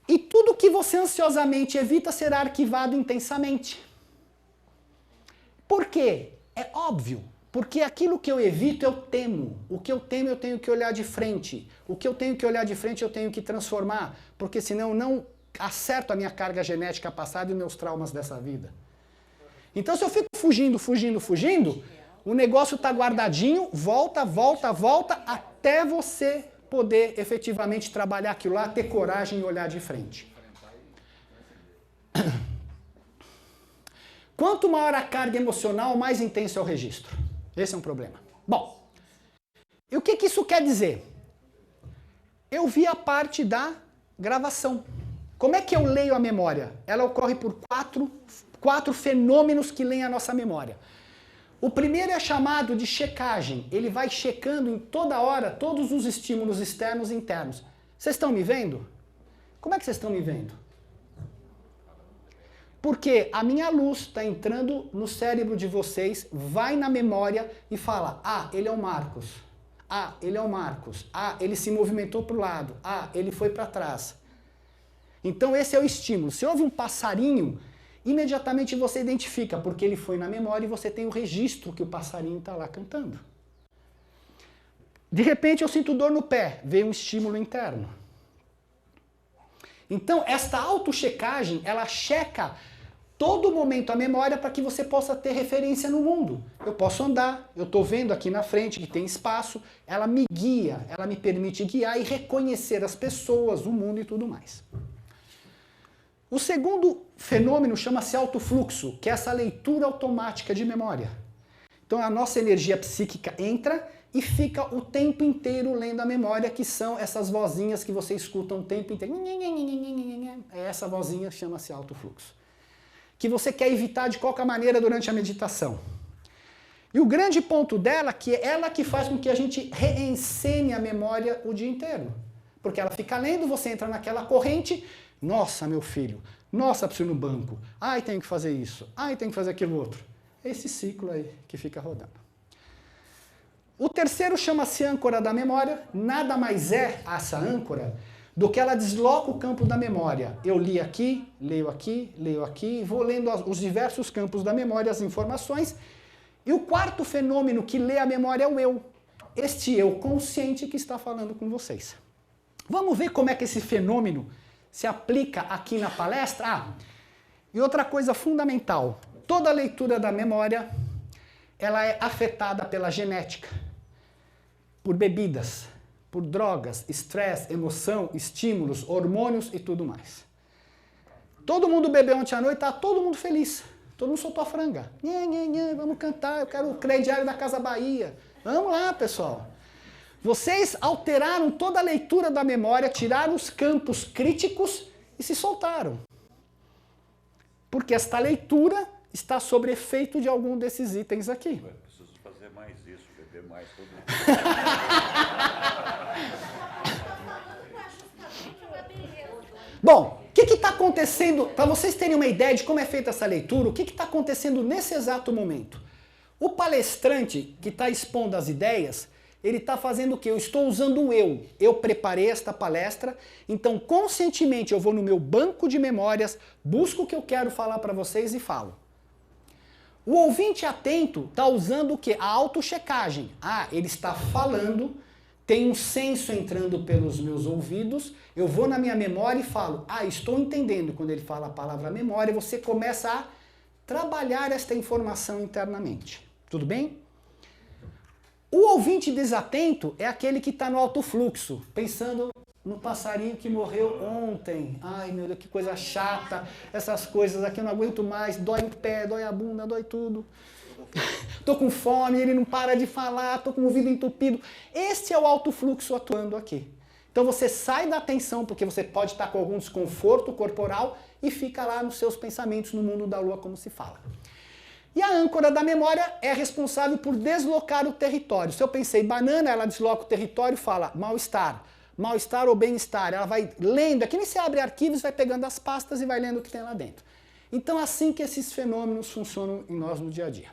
E tudo que você ansiosamente evita será arquivado intensamente. Por quê? É óbvio. Porque aquilo que eu evito, eu temo. O que eu temo, eu tenho que olhar de frente. O que eu tenho que olhar de frente, eu tenho que transformar. Porque senão eu não acerto a minha carga genética passada e meus traumas dessa vida. Então, se eu fico fugindo, o negócio está guardadinho, volta, até você poder efetivamente trabalhar aquilo lá, ter coragem e olhar de frente. Quanto maior a carga emocional, mais intenso é o registro. Esse é um problema. Bom, e o que isso quer dizer? Eu vi a parte da gravação. Como é que eu leio a memória? Ela ocorre por quatro fenômenos que leem a nossa memória. O primeiro é chamado de checagem. Ele vai checando em toda hora todos os estímulos externos e internos. Vocês estão me vendo? Como é que vocês estão me vendo? Porque a minha luz está entrando no cérebro de vocês, vai na memória e fala: ah, ele é o Marcos. Ah, ele é o Marcos. Ah, ele se movimentou para o lado. Ah, ele foi para trás. Então esse é o estímulo. Se houve um passarinho, imediatamente você identifica, porque ele foi na memória e você tem o registro que o passarinho está lá cantando. De repente eu sinto dor no pé, veio um estímulo interno. Então esta autochecagem, ela checa todo momento a memória para que você possa ter referência no mundo. Eu posso andar, eu estou vendo aqui na frente que tem espaço, ela me guia, ela me permite guiar e reconhecer as pessoas, o mundo e tudo mais. O segundo fenômeno chama-se autofluxo, que é essa leitura automática de memória. Então a nossa energia psíquica entra e fica o tempo inteiro lendo a memória, que são essas vozinhas que você escuta o tempo inteiro. Essa vozinha chama-se autofluxo, que você quer evitar de qualquer maneira durante a meditação. E o grande ponto dela, que é ela que faz com que a gente reencene a memória o dia inteiro. Porque ela fica lendo, você entra naquela corrente. Nossa, meu filho, nossa, preciso ir no banco, ai, tenho que fazer isso, ai, tenho que fazer aquilo outro. Esse ciclo aí que fica rodando. O terceiro chama-se âncora da memória, nada mais é essa âncora do que ela desloca o campo da memória. Eu li aqui, leio aqui, vou lendo os diversos campos da memória, as informações. E o quarto fenômeno que lê a memória é o eu. Este eu consciente que está falando com vocês. Vamos ver como é que esse fenômeno se aplica aqui na palestra? E outra coisa fundamental, toda leitura da memória, ela é afetada pela genética, por bebidas, por drogas, estresse, emoção, estímulos, hormônios e tudo mais. Todo mundo bebeu ontem à noite, tá todo mundo feliz, todo mundo soltou a franga. Vamos cantar, eu quero o crediário da Casa Bahia. Vamos lá, pessoal. Vocês alteraram toda a leitura da memória, tiraram os campos críticos e se soltaram. Porque esta leitura está sob efeito de algum desses itens aqui. Eu preciso fazer mais isso, beber mais todo mundo. Bom, o que está acontecendo? Para vocês terem uma ideia de como é feita essa leitura, o que está acontecendo nesse exato momento? O palestrante que está expondo as ideias, ele está fazendo o quê? Eu estou usando o eu. Eu preparei esta palestra, então conscientemente eu vou no meu banco de memórias, busco o que eu quero falar para vocês e falo. O ouvinte atento está usando o quê? A autochecagem. Ah, ele está falando, tem um senso entrando pelos meus ouvidos, eu vou na minha memória e falo, ah, estou entendendo. Quando ele fala a palavra memória, você começa a trabalhar esta informação internamente. Tudo bem? O ouvinte desatento é aquele que está no alto fluxo, pensando no passarinho que morreu ontem. Ai, meu Deus, que coisa chata, essas coisas aqui eu não aguento mais, dói o pé, dói a bunda, dói tudo. Tô com fome, ele não para de falar, tô com o ouvido entupido. Este é o alto fluxo atuando aqui. Então você sai da atenção, porque você pode estar com algum desconforto corporal e fica lá nos seus pensamentos, no mundo da lua, como se fala. E a âncora da memória é responsável por deslocar o território. Se eu pensei banana, ela desloca o território e fala mal-estar. Mal-estar ou bem-estar. Ela vai lendo, é que nem você abre arquivos, vai pegando as pastas e vai lendo o que tem lá dentro. Então, assim que esses fenômenos funcionam em nós no dia a dia.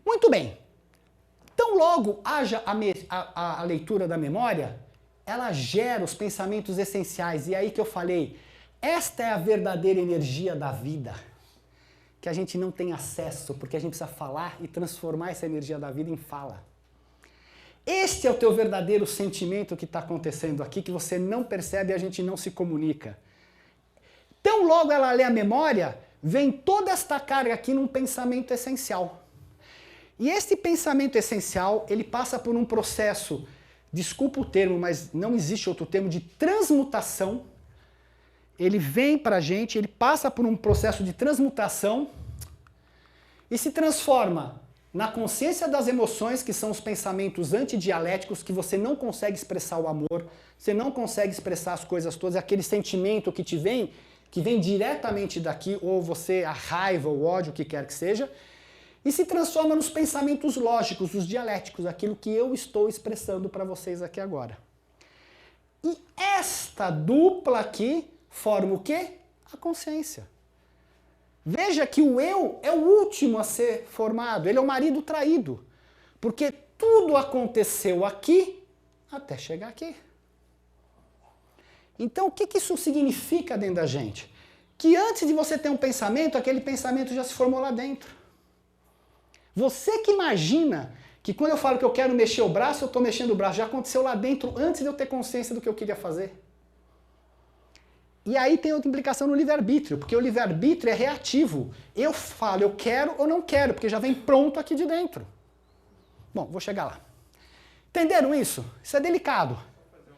Muito bem. Então, logo haja a leitura da memória, ela gera os pensamentos essenciais. E aí que eu falei, esta é a verdadeira energia da vida, que a gente não tem acesso, porque a gente precisa falar e transformar essa energia da vida em fala. Este é o teu verdadeiro sentimento que está acontecendo aqui, que você não percebe e a gente não se comunica. Então, logo ela lê a memória, vem toda esta carga aqui num pensamento essencial. E esse pensamento essencial, ele passa por um processo, desculpa o termo, mas não existe outro termo, de transmutação. Ele vem para a gente, ele passa por um processo de transmutação e se transforma na consciência das emoções, que são os pensamentos antidialéticos, que você não consegue expressar o amor, você não consegue expressar as coisas todas, aquele sentimento que vem diretamente daqui, ou você, a raiva, o ódio, o que quer que seja, e se transforma nos pensamentos lógicos, os dialéticos, aquilo que eu estou expressando para vocês aqui agora. E esta dupla aqui forma o quê? A consciência. Veja que o eu é o último a ser formado, ele é o marido traído, porque tudo aconteceu aqui até chegar aqui. Então, o que isso significa dentro da gente? Que antes de você ter um pensamento, aquele pensamento já se formou lá dentro. Você que imagina que quando eu falo que eu quero mexer o braço, eu estou mexendo o braço, já aconteceu lá dentro antes de eu ter consciência do que eu queria fazer. E aí tem outra implicação no livre-arbítrio, porque o livre-arbítrio é reativo. Eu falo, eu quero ou não quero, porque já vem pronto aqui de dentro. Bom, vou chegar lá. Entenderam isso? Isso é delicado. Vou fazer uma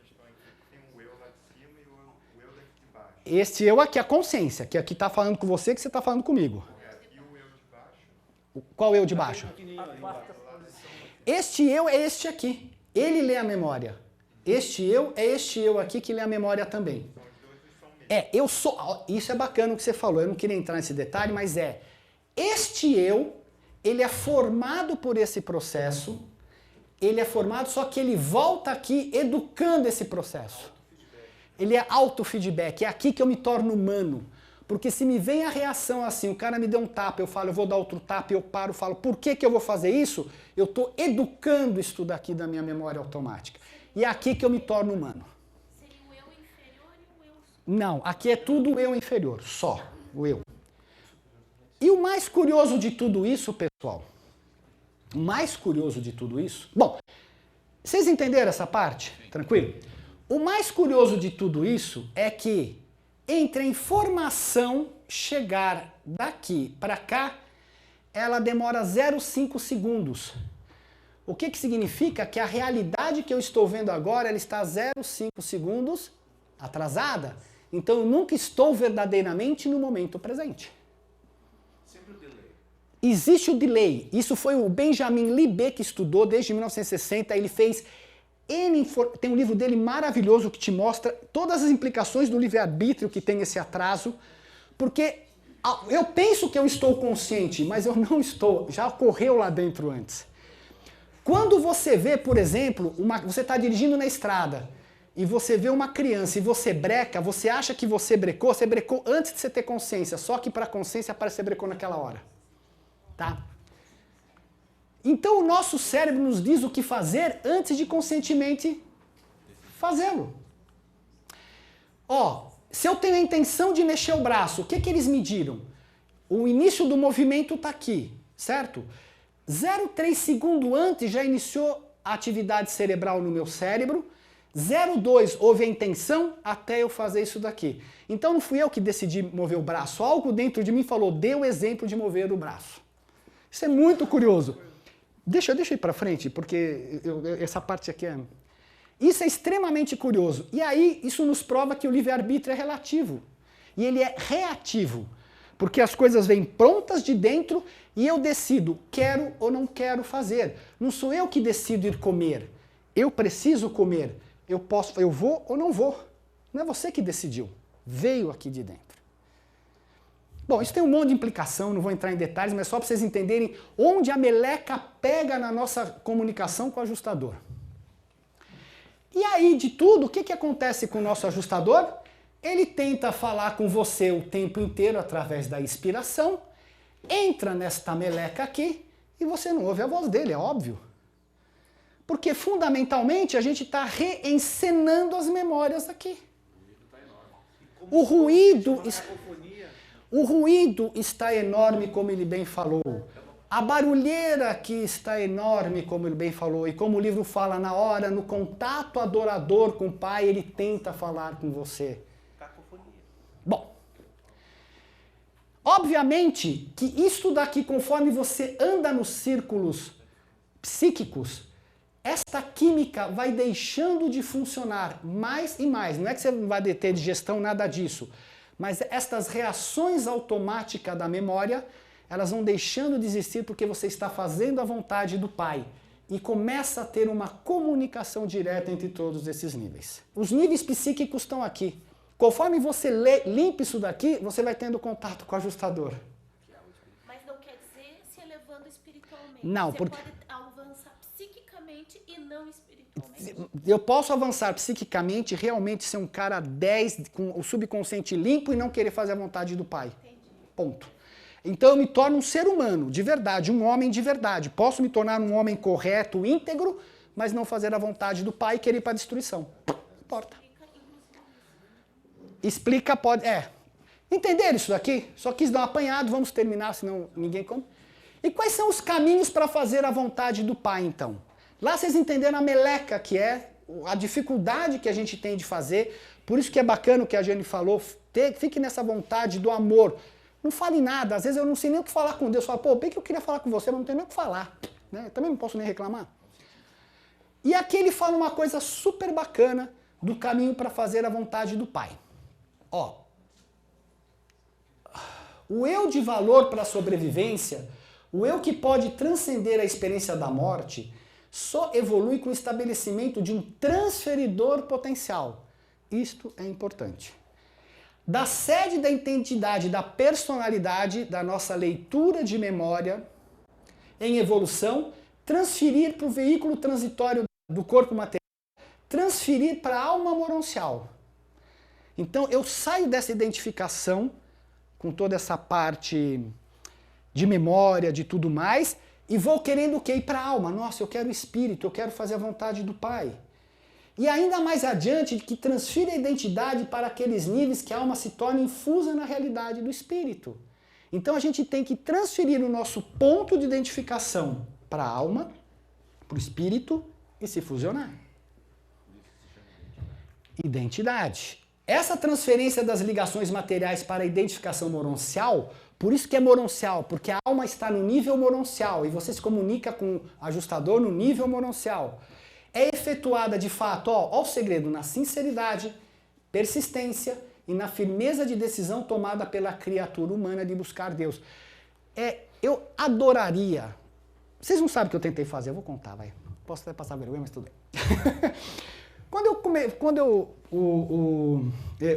questão aqui. Tem um eu lá de cima e o eu daqui de baixo. Este eu aqui, a consciência, que aqui está falando com você, que você está falando comigo. E o eu de baixo? Qual eu de baixo? Este eu é este aqui. Ele lê a memória. Este eu é este eu aqui que lê a memória também. Eu sou... Isso é bacana o que você falou, eu não queria entrar nesse detalhe, mas este eu, ele é formado por esse processo, ele é formado, só que ele volta aqui educando esse processo. Ele é autofeedback, é aqui que eu me torno humano. Porque se me vem a reação assim, o cara me deu um tapa, eu falo, eu vou dar outro tapa, eu paro, falo, por que eu vou fazer isso? Eu estou educando isso daqui da minha memória automática. E é aqui que eu me torno humano. Não, aqui é tudo o eu inferior, só o eu. E o mais curioso de tudo isso, pessoal, o mais curioso de tudo isso... Bom, vocês entenderam essa parte? Tranquilo? O mais curioso de tudo isso é que entre a informação chegar daqui para cá, ela demora 0,5 segundos. O que significa? Que a realidade que eu estou vendo agora, ela está 0,5 segundos atrasada. Então eu nunca estou verdadeiramente no momento presente. Sempre o delay. Existe o delay. Isso foi o Benjamin Libet que estudou desde 1960. Ele fez tem um livro dele maravilhoso que te mostra todas as implicações do livre-arbítrio que tem esse atraso. Porque eu penso que eu estou consciente, mas eu não estou. Já ocorreu lá dentro antes. Quando você vê, por exemplo, você está dirigindo na estrada e você vê uma criança e você breca, você acha que você brecou antes de você ter consciência, só que para a consciência parece que você brecou naquela hora. Tá? Então o nosso cérebro nos diz o que fazer antes de conscientemente fazê-lo. Se eu tenho a intenção de mexer o braço, o que eles mediram? O início do movimento está aqui, certo? 0,3 segundo antes já iniciou a atividade cerebral no meu cérebro. 0,2 houve a intenção até eu fazer isso daqui. Então não fui eu que decidi mover o braço. Algo dentro de mim falou, dê o exemplo de mover o braço. Isso é muito curioso. Deixa eu ir para frente, porque essa parte aqui é... Isso é extremamente curioso. E aí isso nos prova que o livre-arbítrio é relativo. E ele é reativo. Porque as coisas vêm prontas de dentro e eu decido, quero ou não quero fazer. Não sou eu que decido ir comer. Eu preciso comer. Eu vou ou não vou. Não é você que decidiu. Veio aqui de dentro. Bom, isso tem um monte de implicação, não vou entrar em detalhes, mas só para vocês entenderem onde a meleca pega na nossa comunicação com o ajustador. E aí, de tudo, o que acontece com o nosso ajustador? Ele tenta falar com você o tempo inteiro através da inspiração, entra nesta meleca aqui e você não ouve a voz dele, é óbvio. Porque, fundamentalmente, a gente está reencenando as memórias aqui. O ruído está enorme, como ele bem falou. A barulheira aqui está enorme, como ele bem falou. E como o livro fala, na hora, no contato adorador com o Pai, ele tenta falar com você. Bom, obviamente que isso daqui, conforme você anda nos círculos psíquicos, esta química vai deixando de funcionar mais e mais. Não é que você não vai ter digestão, nada disso. Mas estas reações automáticas da memória, elas vão deixando de existir porque você está fazendo a vontade do Pai. E começa a ter uma comunicação direta entre todos esses níveis. Os níveis psíquicos estão aqui. Conforme você limpa isso daqui, você vai tendo contato com o ajustador. Mas não quer dizer se elevando espiritualmente. Não, você porque... pode avançar psiquicamente e não espiritualmente. Eu posso avançar psiquicamente, realmente ser um cara 10, com o subconsciente limpo e não querer fazer a vontade do Pai. Entendi. Ponto. Então eu me torno um ser humano, de verdade, um homem de verdade. Posso me tornar um homem correto, íntegro, mas não fazer a vontade do Pai e querer ir para a destruição. Não importa. Explica, pode... Entenderam isso daqui? Só quis dar um apanhado, vamos terminar, senão ninguém come. E quais são os caminhos para fazer a vontade do Pai, então? Lá vocês entenderam a meleca, que é a dificuldade que a gente tem de fazer. Por isso que é bacana o que a Jane falou, fique nessa vontade do amor. Não fale nada, às vezes eu não sei nem o que falar com Deus. Eu falo, bem que eu queria falar com você, mas não tenho nem o que falar. Né? Eu também não posso nem reclamar. E aqui ele fala uma coisa super bacana do caminho para fazer a vontade do Pai. Ó, o eu de valor para a sobrevivência, o eu que pode transcender a experiência da morte, só evolui com o estabelecimento de um transferidor potencial. Isto é importante. Da sede da identidade, da personalidade, da nossa leitura de memória, em evolução, transferir para o veículo transitório do corpo material, transferir para a alma moroncial. Então eu saio dessa identificação, com toda essa parte de memória, de tudo mais, e vou querendo o quê? Ir para a alma. Nossa, eu quero o espírito, eu quero fazer a vontade do Pai. E ainda mais adiante, que transfira a identidade para aqueles níveis que a alma se torna infusa na realidade do espírito. Então a gente tem que transferir o nosso ponto de identificação para a alma, para o espírito e se fusionar. Identidade. Essa transferência das ligações materiais para a identificação moroncial, por isso que é moroncial, porque a alma está no nível moroncial e você se comunica com o ajustador no nível moroncial. É efetuada de fato, ó o segredo, na sinceridade, persistência e na firmeza de decisão tomada pela criatura humana de buscar Deus. Eu adoraria. Vocês não sabem o que eu tentei fazer, eu vou contar, vai. Posso até passar vergonha, mas tudo bem.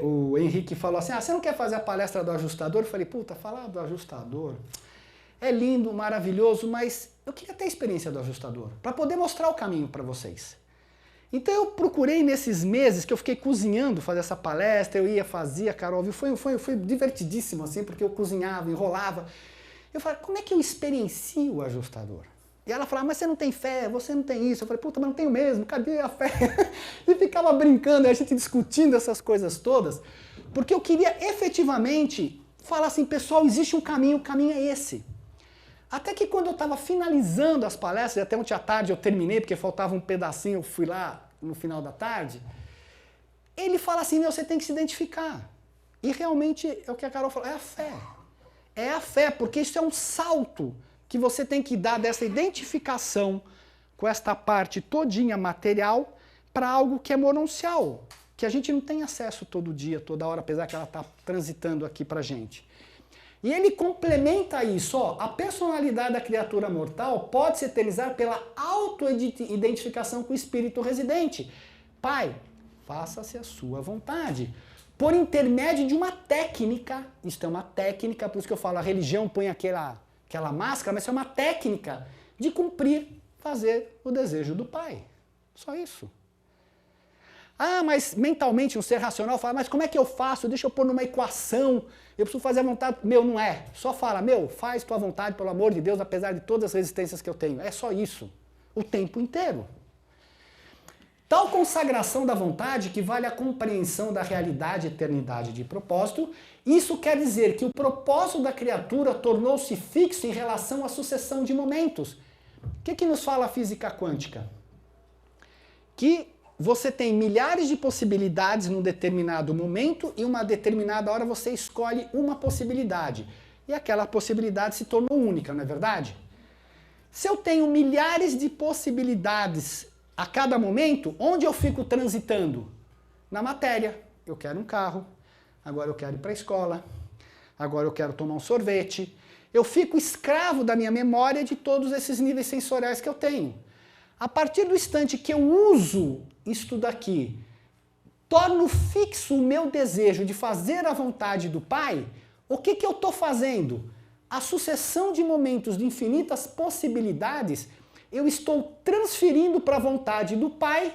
O Henrique falou assim, você não quer fazer a palestra do ajustador? Eu falei, puta, falar do ajustador é lindo, maravilhoso, mas eu queria ter a experiência do ajustador, para poder mostrar o caminho para vocês. Então eu procurei nesses meses que eu fiquei cozinhando, fazer essa palestra, eu ia, fazia, Carol, viu? Foi divertidíssimo, assim, porque eu cozinhava, enrolava. Eu falei, como é que eu experiencio o ajustador? E ela falava, mas você não tem fé, você não tem isso. Eu falei, puta, mas não tenho mesmo, cadê a fé? E ficava brincando, a gente discutindo essas coisas todas, porque eu queria efetivamente falar assim, pessoal, existe um caminho, o caminho é esse. Até que quando eu estava finalizando as palestras, e até ontem à tarde eu terminei, porque faltava um pedacinho, eu fui lá no final da tarde, ele fala assim, você tem que se identificar. E realmente é o que a Carol falou, é a fé. É a fé, porque isso é um salto que você tem que dar dessa identificação com esta parte todinha material para algo que é moroncial, que a gente não tem acesso todo dia, toda hora, apesar que ela está transitando aqui para a gente. E ele complementa isso, a personalidade da criatura mortal pode se eternizar pela auto-identificação com o espírito residente. Pai, faça-se a sua vontade. por intermédio de uma técnica. Isto é uma técnica, por isso que eu falo, a religião põe aquela máscara, mas é uma técnica de cumprir, fazer o desejo do Pai. Só isso. Ah, mas mentalmente um ser racional fala, mas como é que eu faço? Deixa eu pôr numa equação, eu preciso fazer a vontade. Meu, não é. Só fala, meu, faz tua vontade, pelo amor de Deus, apesar de todas as resistências que eu tenho. É só isso. O tempo inteiro. Tal consagração da vontade equivale à compreensão da realidade, eternidade de propósito. Isso quer dizer que o propósito da criatura tornou-se fixo em relação à sucessão de momentos. O que nos fala a física quântica? Que você tem milhares de possibilidades num determinado momento e uma determinada hora você escolhe uma possibilidade. E aquela possibilidade se tornou única, não é verdade? Se eu tenho milhares de possibilidades a cada momento, onde eu fico transitando? Na matéria. Eu quero um carro, agora eu quero ir para a escola, agora eu quero tomar um sorvete. Eu fico escravo da minha memória de todos esses níveis sensoriais que eu tenho. A partir do instante que eu uso isto daqui, torno fixo o meu desejo de fazer a vontade do Pai, o que eu estou fazendo? A sucessão de momentos de infinitas possibilidades, eu estou transferindo para a vontade do Pai,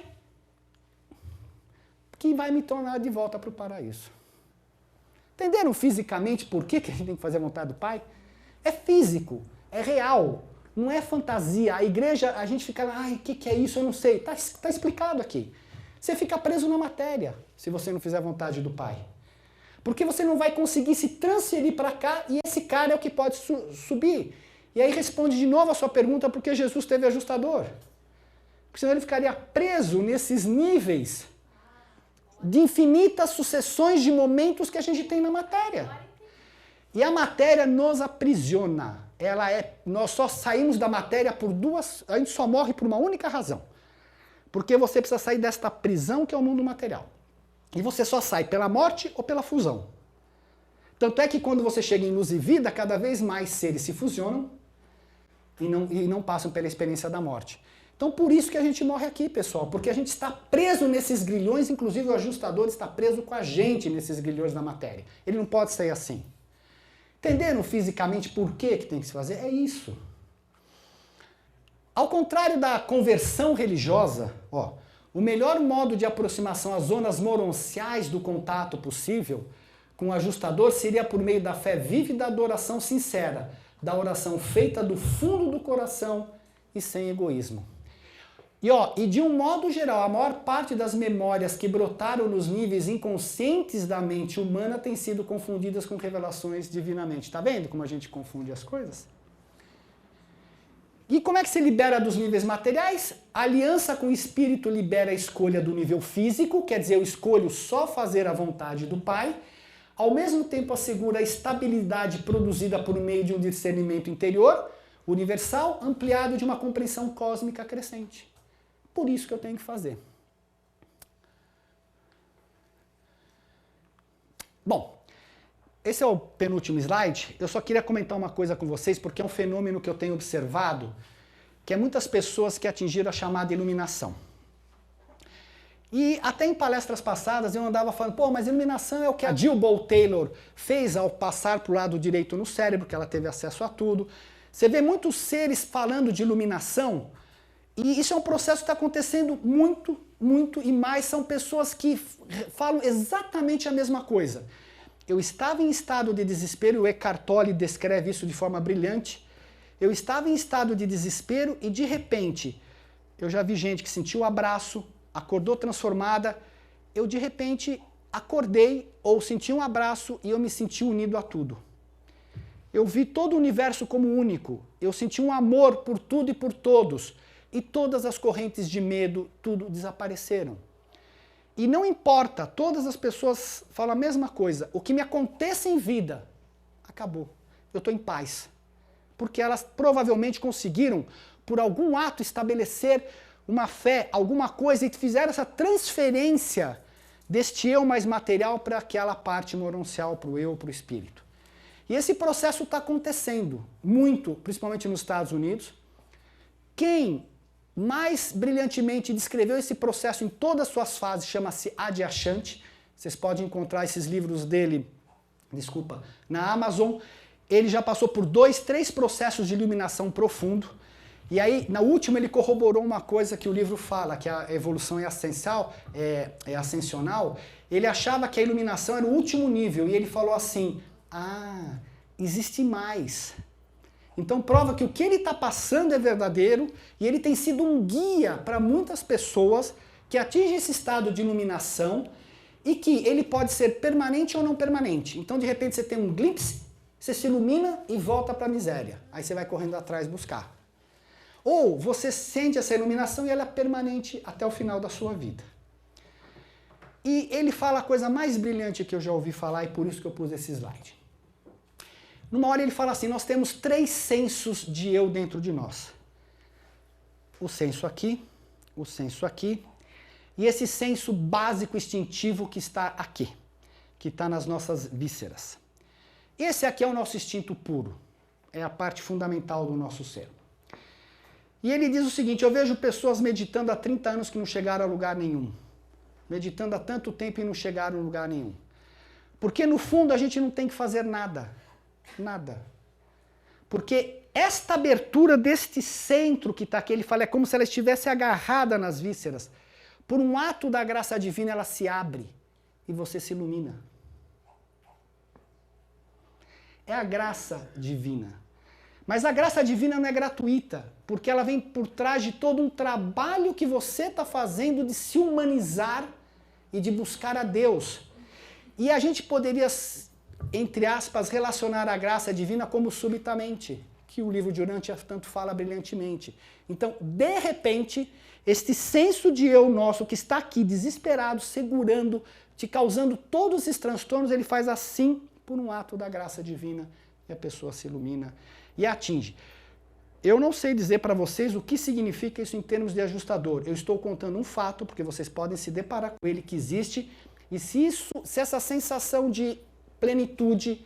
que vai me tornar de volta para o paraíso. Entenderam fisicamente por que a gente tem que fazer a vontade do Pai? É físico, é real. Não é fantasia. A igreja, a gente fica lá, ai, o que é isso? Eu não sei. Tá explicado aqui. Você fica preso na matéria, se você não fizer a vontade do Pai. Porque você não vai conseguir se transferir para cá e esse cara é o que pode subir. E aí responde de novo a sua pergunta, por que Jesus teve ajustador? Porque senão ele ficaria preso nesses níveis de infinitas sucessões de momentos que a gente tem na matéria. E a matéria nos aprisiona. Nós só saímos da matéria por a gente só morre por uma única razão. Porque você precisa sair desta prisão que é o mundo material. E você só sai pela morte ou pela fusão. Tanto é que quando você chega em luz e vida, cada vez mais seres se fusionam e não passam pela experiência da morte. Então por isso que a gente morre aqui, pessoal, porque a gente está preso nesses grilhões, inclusive o ajustador está preso com a gente nesses grilhões da matéria. Ele não pode sair assim. Entenderam fisicamente por que tem que se fazer? É isso. Ao contrário da conversão religiosa, o melhor modo de aproximação às zonas moronciais do contato possível com o ajustador seria por meio da fé vívida da oração sincera, da oração feita do fundo do coração e sem egoísmo. E de um modo geral, a maior parte das memórias que brotaram nos níveis inconscientes da mente humana têm sido confundidas com revelações divinamente. Tá vendo como a gente confunde as coisas? E como é que se libera dos níveis materiais? A aliança com o espírito libera a escolha do nível físico, quer dizer, eu escolho só fazer a vontade do Pai, ao mesmo tempo assegura a estabilidade produzida por meio de um discernimento interior, universal, ampliado de uma compreensão cósmica crescente. Por isso que eu tenho que fazer. Bom, esse é o penúltimo slide. Eu só queria comentar uma coisa com vocês, porque é um fenômeno que eu tenho observado, que é muitas pessoas que atingiram a chamada iluminação. E até em palestras passadas eu andava falando, mas iluminação é o que a Jill Bolte Taylor fez ao passar para o lado direito no cérebro, que ela teve acesso a tudo. Você vê muitos seres falando de iluminação, e isso é um processo que está acontecendo muito, muito, e mais são pessoas que falam exatamente a mesma coisa. Eu estava em estado de desespero, o Eckhart Tolle descreve isso de forma brilhante. Eu estava em estado de desespero e de repente, eu já vi gente que sentiu o abraço, acordou transformada, eu de repente acordei ou senti um abraço e eu me senti unido a tudo. Eu vi todo o universo como único, eu senti um amor por tudo e por todos. E todas as correntes de medo, tudo desapareceram. E não importa, todas as pessoas falam a mesma coisa. O que me aconteça em vida, acabou. Eu estou em paz. Porque elas provavelmente conseguiram, por algum ato, estabelecer uma fé, alguma coisa, e fizeram essa transferência deste eu mais material para aquela parte moroncial, para o eu, para o espírito. E esse processo está acontecendo muito, principalmente nos Estados Unidos. Quem mais brilhantemente descreveu esse processo em todas as suas fases chama-se Adyashanti. Vocês podem encontrar esses livros dele, na Amazon. Ele já passou por 2, 3 processos de iluminação profundo. E aí, na última, ele corroborou uma coisa que o livro fala, que a evolução é ascensional. Ele achava que a iluminação era o último nível. E ele falou assim, existe mais. Então prova que o que ele está passando é verdadeiro e ele tem sido um guia para muitas pessoas que atingem esse estado de iluminação e que ele pode ser permanente ou não permanente. Então de repente você tem um glimpse, você se ilumina e volta para a miséria. Aí você vai correndo atrás buscar. Ou você sente essa iluminação e ela é permanente até o final da sua vida. E ele fala a coisa mais brilhante que eu já ouvi falar e por isso que eu pus esse slide. Numa hora ele fala assim, nós temos 3 sensos de eu dentro de nós. O senso aqui e esse senso básico instintivo que está aqui, que está nas nossas vísceras. Esse aqui é o nosso instinto puro, é a parte fundamental do nosso ser. E ele diz o seguinte, eu vejo pessoas meditando há 30 anos que não chegaram a lugar nenhum. Meditando há tanto tempo e não chegaram a lugar nenhum. Porque no fundo a gente não tem que fazer nada. Nada. Porque esta abertura deste centro que está aqui, ele fala, é como se ela estivesse agarrada nas vísceras. Por um ato da graça divina, ela se abre e você se ilumina. É a graça divina. Mas a graça divina não é gratuita, porque ela vem por trás de todo um trabalho que você está fazendo de se humanizar e de buscar a Deus. E a gente poderia, entre aspas, relacionar a graça divina como subitamente, que o livro de Urantia tanto fala brilhantemente. Então, de repente, este senso de eu nosso que está aqui desesperado, segurando, te causando todos esses transtornos, ele faz assim por um ato da graça divina e a pessoa se ilumina e atinge. Eu não sei dizer para vocês o que significa isso em termos de ajustador. Eu estou contando um fato, porque vocês podem se deparar com ele, que existe, e se essa sensação de plenitude,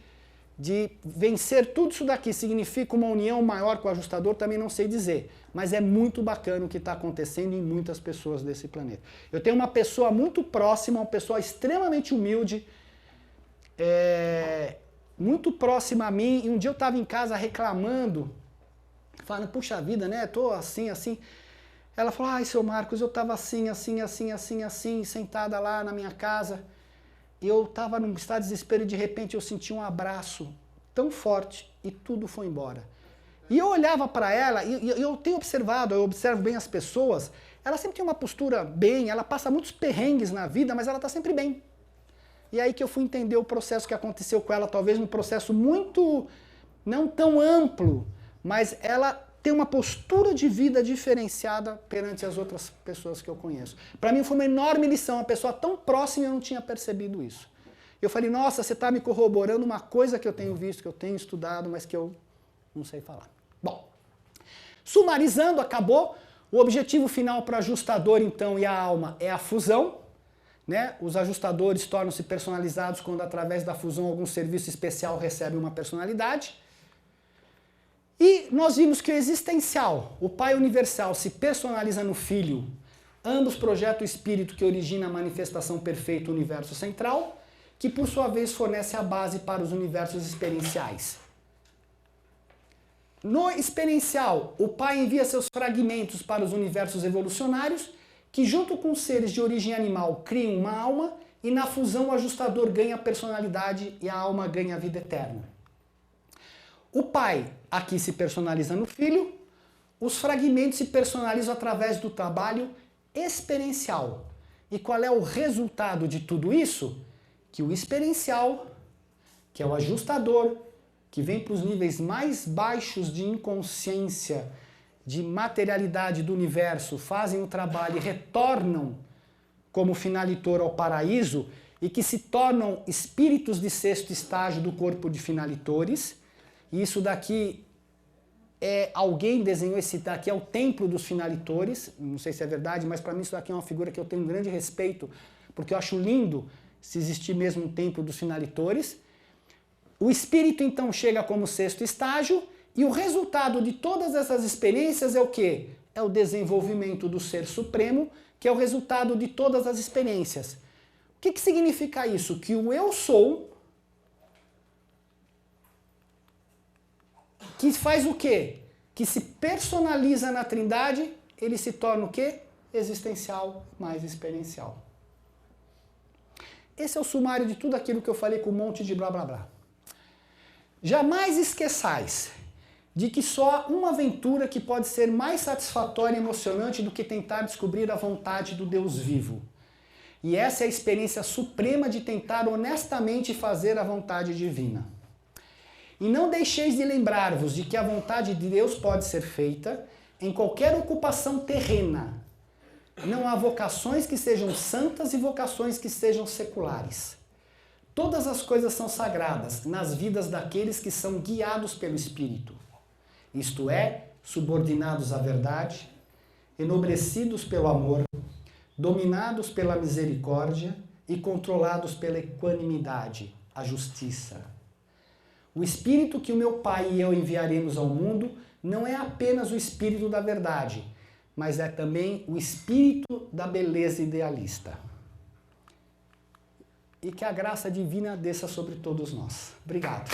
de vencer tudo isso daqui significa uma união maior com o ajustador, também não sei dizer. Mas é muito bacana o que está acontecendo em muitas pessoas desse planeta. Eu tenho uma pessoa muito próxima, uma pessoa extremamente humilde, muito próxima a mim, e um dia eu estava em casa reclamando, falando, puxa vida, né, tô assim, assim. Ela falou, ai, seu Marcos, eu estava assim, sentada lá na minha casa, e eu estava num estado de desespero e de repente eu senti um abraço tão forte e tudo foi embora. E eu olhava para ela, e eu tenho observado, eu observo bem as pessoas, ela sempre tem uma postura bem, ela passa muitos perrengues na vida, mas ela está sempre bem. E aí que eu fui entender o processo que aconteceu com ela, talvez um processo muito, não tão amplo, mas ela tem uma postura de vida diferenciada perante as outras pessoas que eu conheço. Para mim foi uma enorme lição, uma pessoa tão próxima e eu não tinha percebido isso. Eu falei, nossa, você está me corroborando uma coisa que eu tenho visto, que eu tenho estudado, mas que eu não sei falar. Bom, sumarizando, acabou. O objetivo final para o ajustador, então, e a alma é a fusão. Né? Os ajustadores tornam-se personalizados quando, através da fusão, algum serviço especial recebe uma personalidade. E nós vimos que o existencial, o Pai Universal, se personaliza no Filho. Ambos projetam o Espírito que origina a manifestação perfeita do universo central, que por sua vez fornece a base para os universos experienciais. No experiencial, o Pai envia seus fragmentos para os universos evolucionários, que junto com seres de origem animal criam uma alma, e na fusão o ajustador ganha personalidade e a alma ganha a vida eterna. O Pai aqui se personaliza no Filho, os fragmentos se personalizam através do trabalho experiencial. E qual é o resultado de tudo isso? Que o experiencial, que é o ajustador, que vem para os níveis mais baixos de inconsciência, de materialidade do universo, fazem o trabalho e retornam como finalitor ao paraíso e que se tornam espíritos de sexto estágio do corpo de finalitores. E isso daqui alguém desenhou, esse daqui é o templo dos finalitores, não sei se é verdade, mas para mim isso daqui é uma figura que eu tenho um grande respeito, porque eu acho lindo se existir mesmo um templo dos finalitores. O espírito então chega como sexto estágio, e o resultado de todas essas experiências é o quê? É o desenvolvimento do Ser Supremo, que é o resultado de todas as experiências. que significa isso? Que o eu sou, que faz o quê? Que se personaliza na Trindade, ele se torna o quê? Existencial mais experiencial. Esse é o sumário de tudo aquilo que eu falei com um monte de blá blá blá. Jamais esqueçais de que só há uma aventura que pode ser mais satisfatória e emocionante do que tentar descobrir a vontade do Deus vivo. E essa é a experiência suprema de tentar honestamente fazer a vontade divina. E não deixeis de lembrar-vos de que a vontade de Deus pode ser feita em qualquer ocupação terrena. Não há vocações que sejam santas e vocações que sejam seculares. Todas as coisas são sagradas nas vidas daqueles que são guiados pelo Espírito. Isto é, subordinados à verdade, enobrecidos pelo amor, dominados pela misericórdia e controlados pela equanimidade, a justiça. O Espírito que o meu Pai e eu enviaremos ao mundo não é apenas o Espírito da verdade, mas é também o Espírito da beleza idealista. E que a graça divina desça sobre todos nós. Obrigado.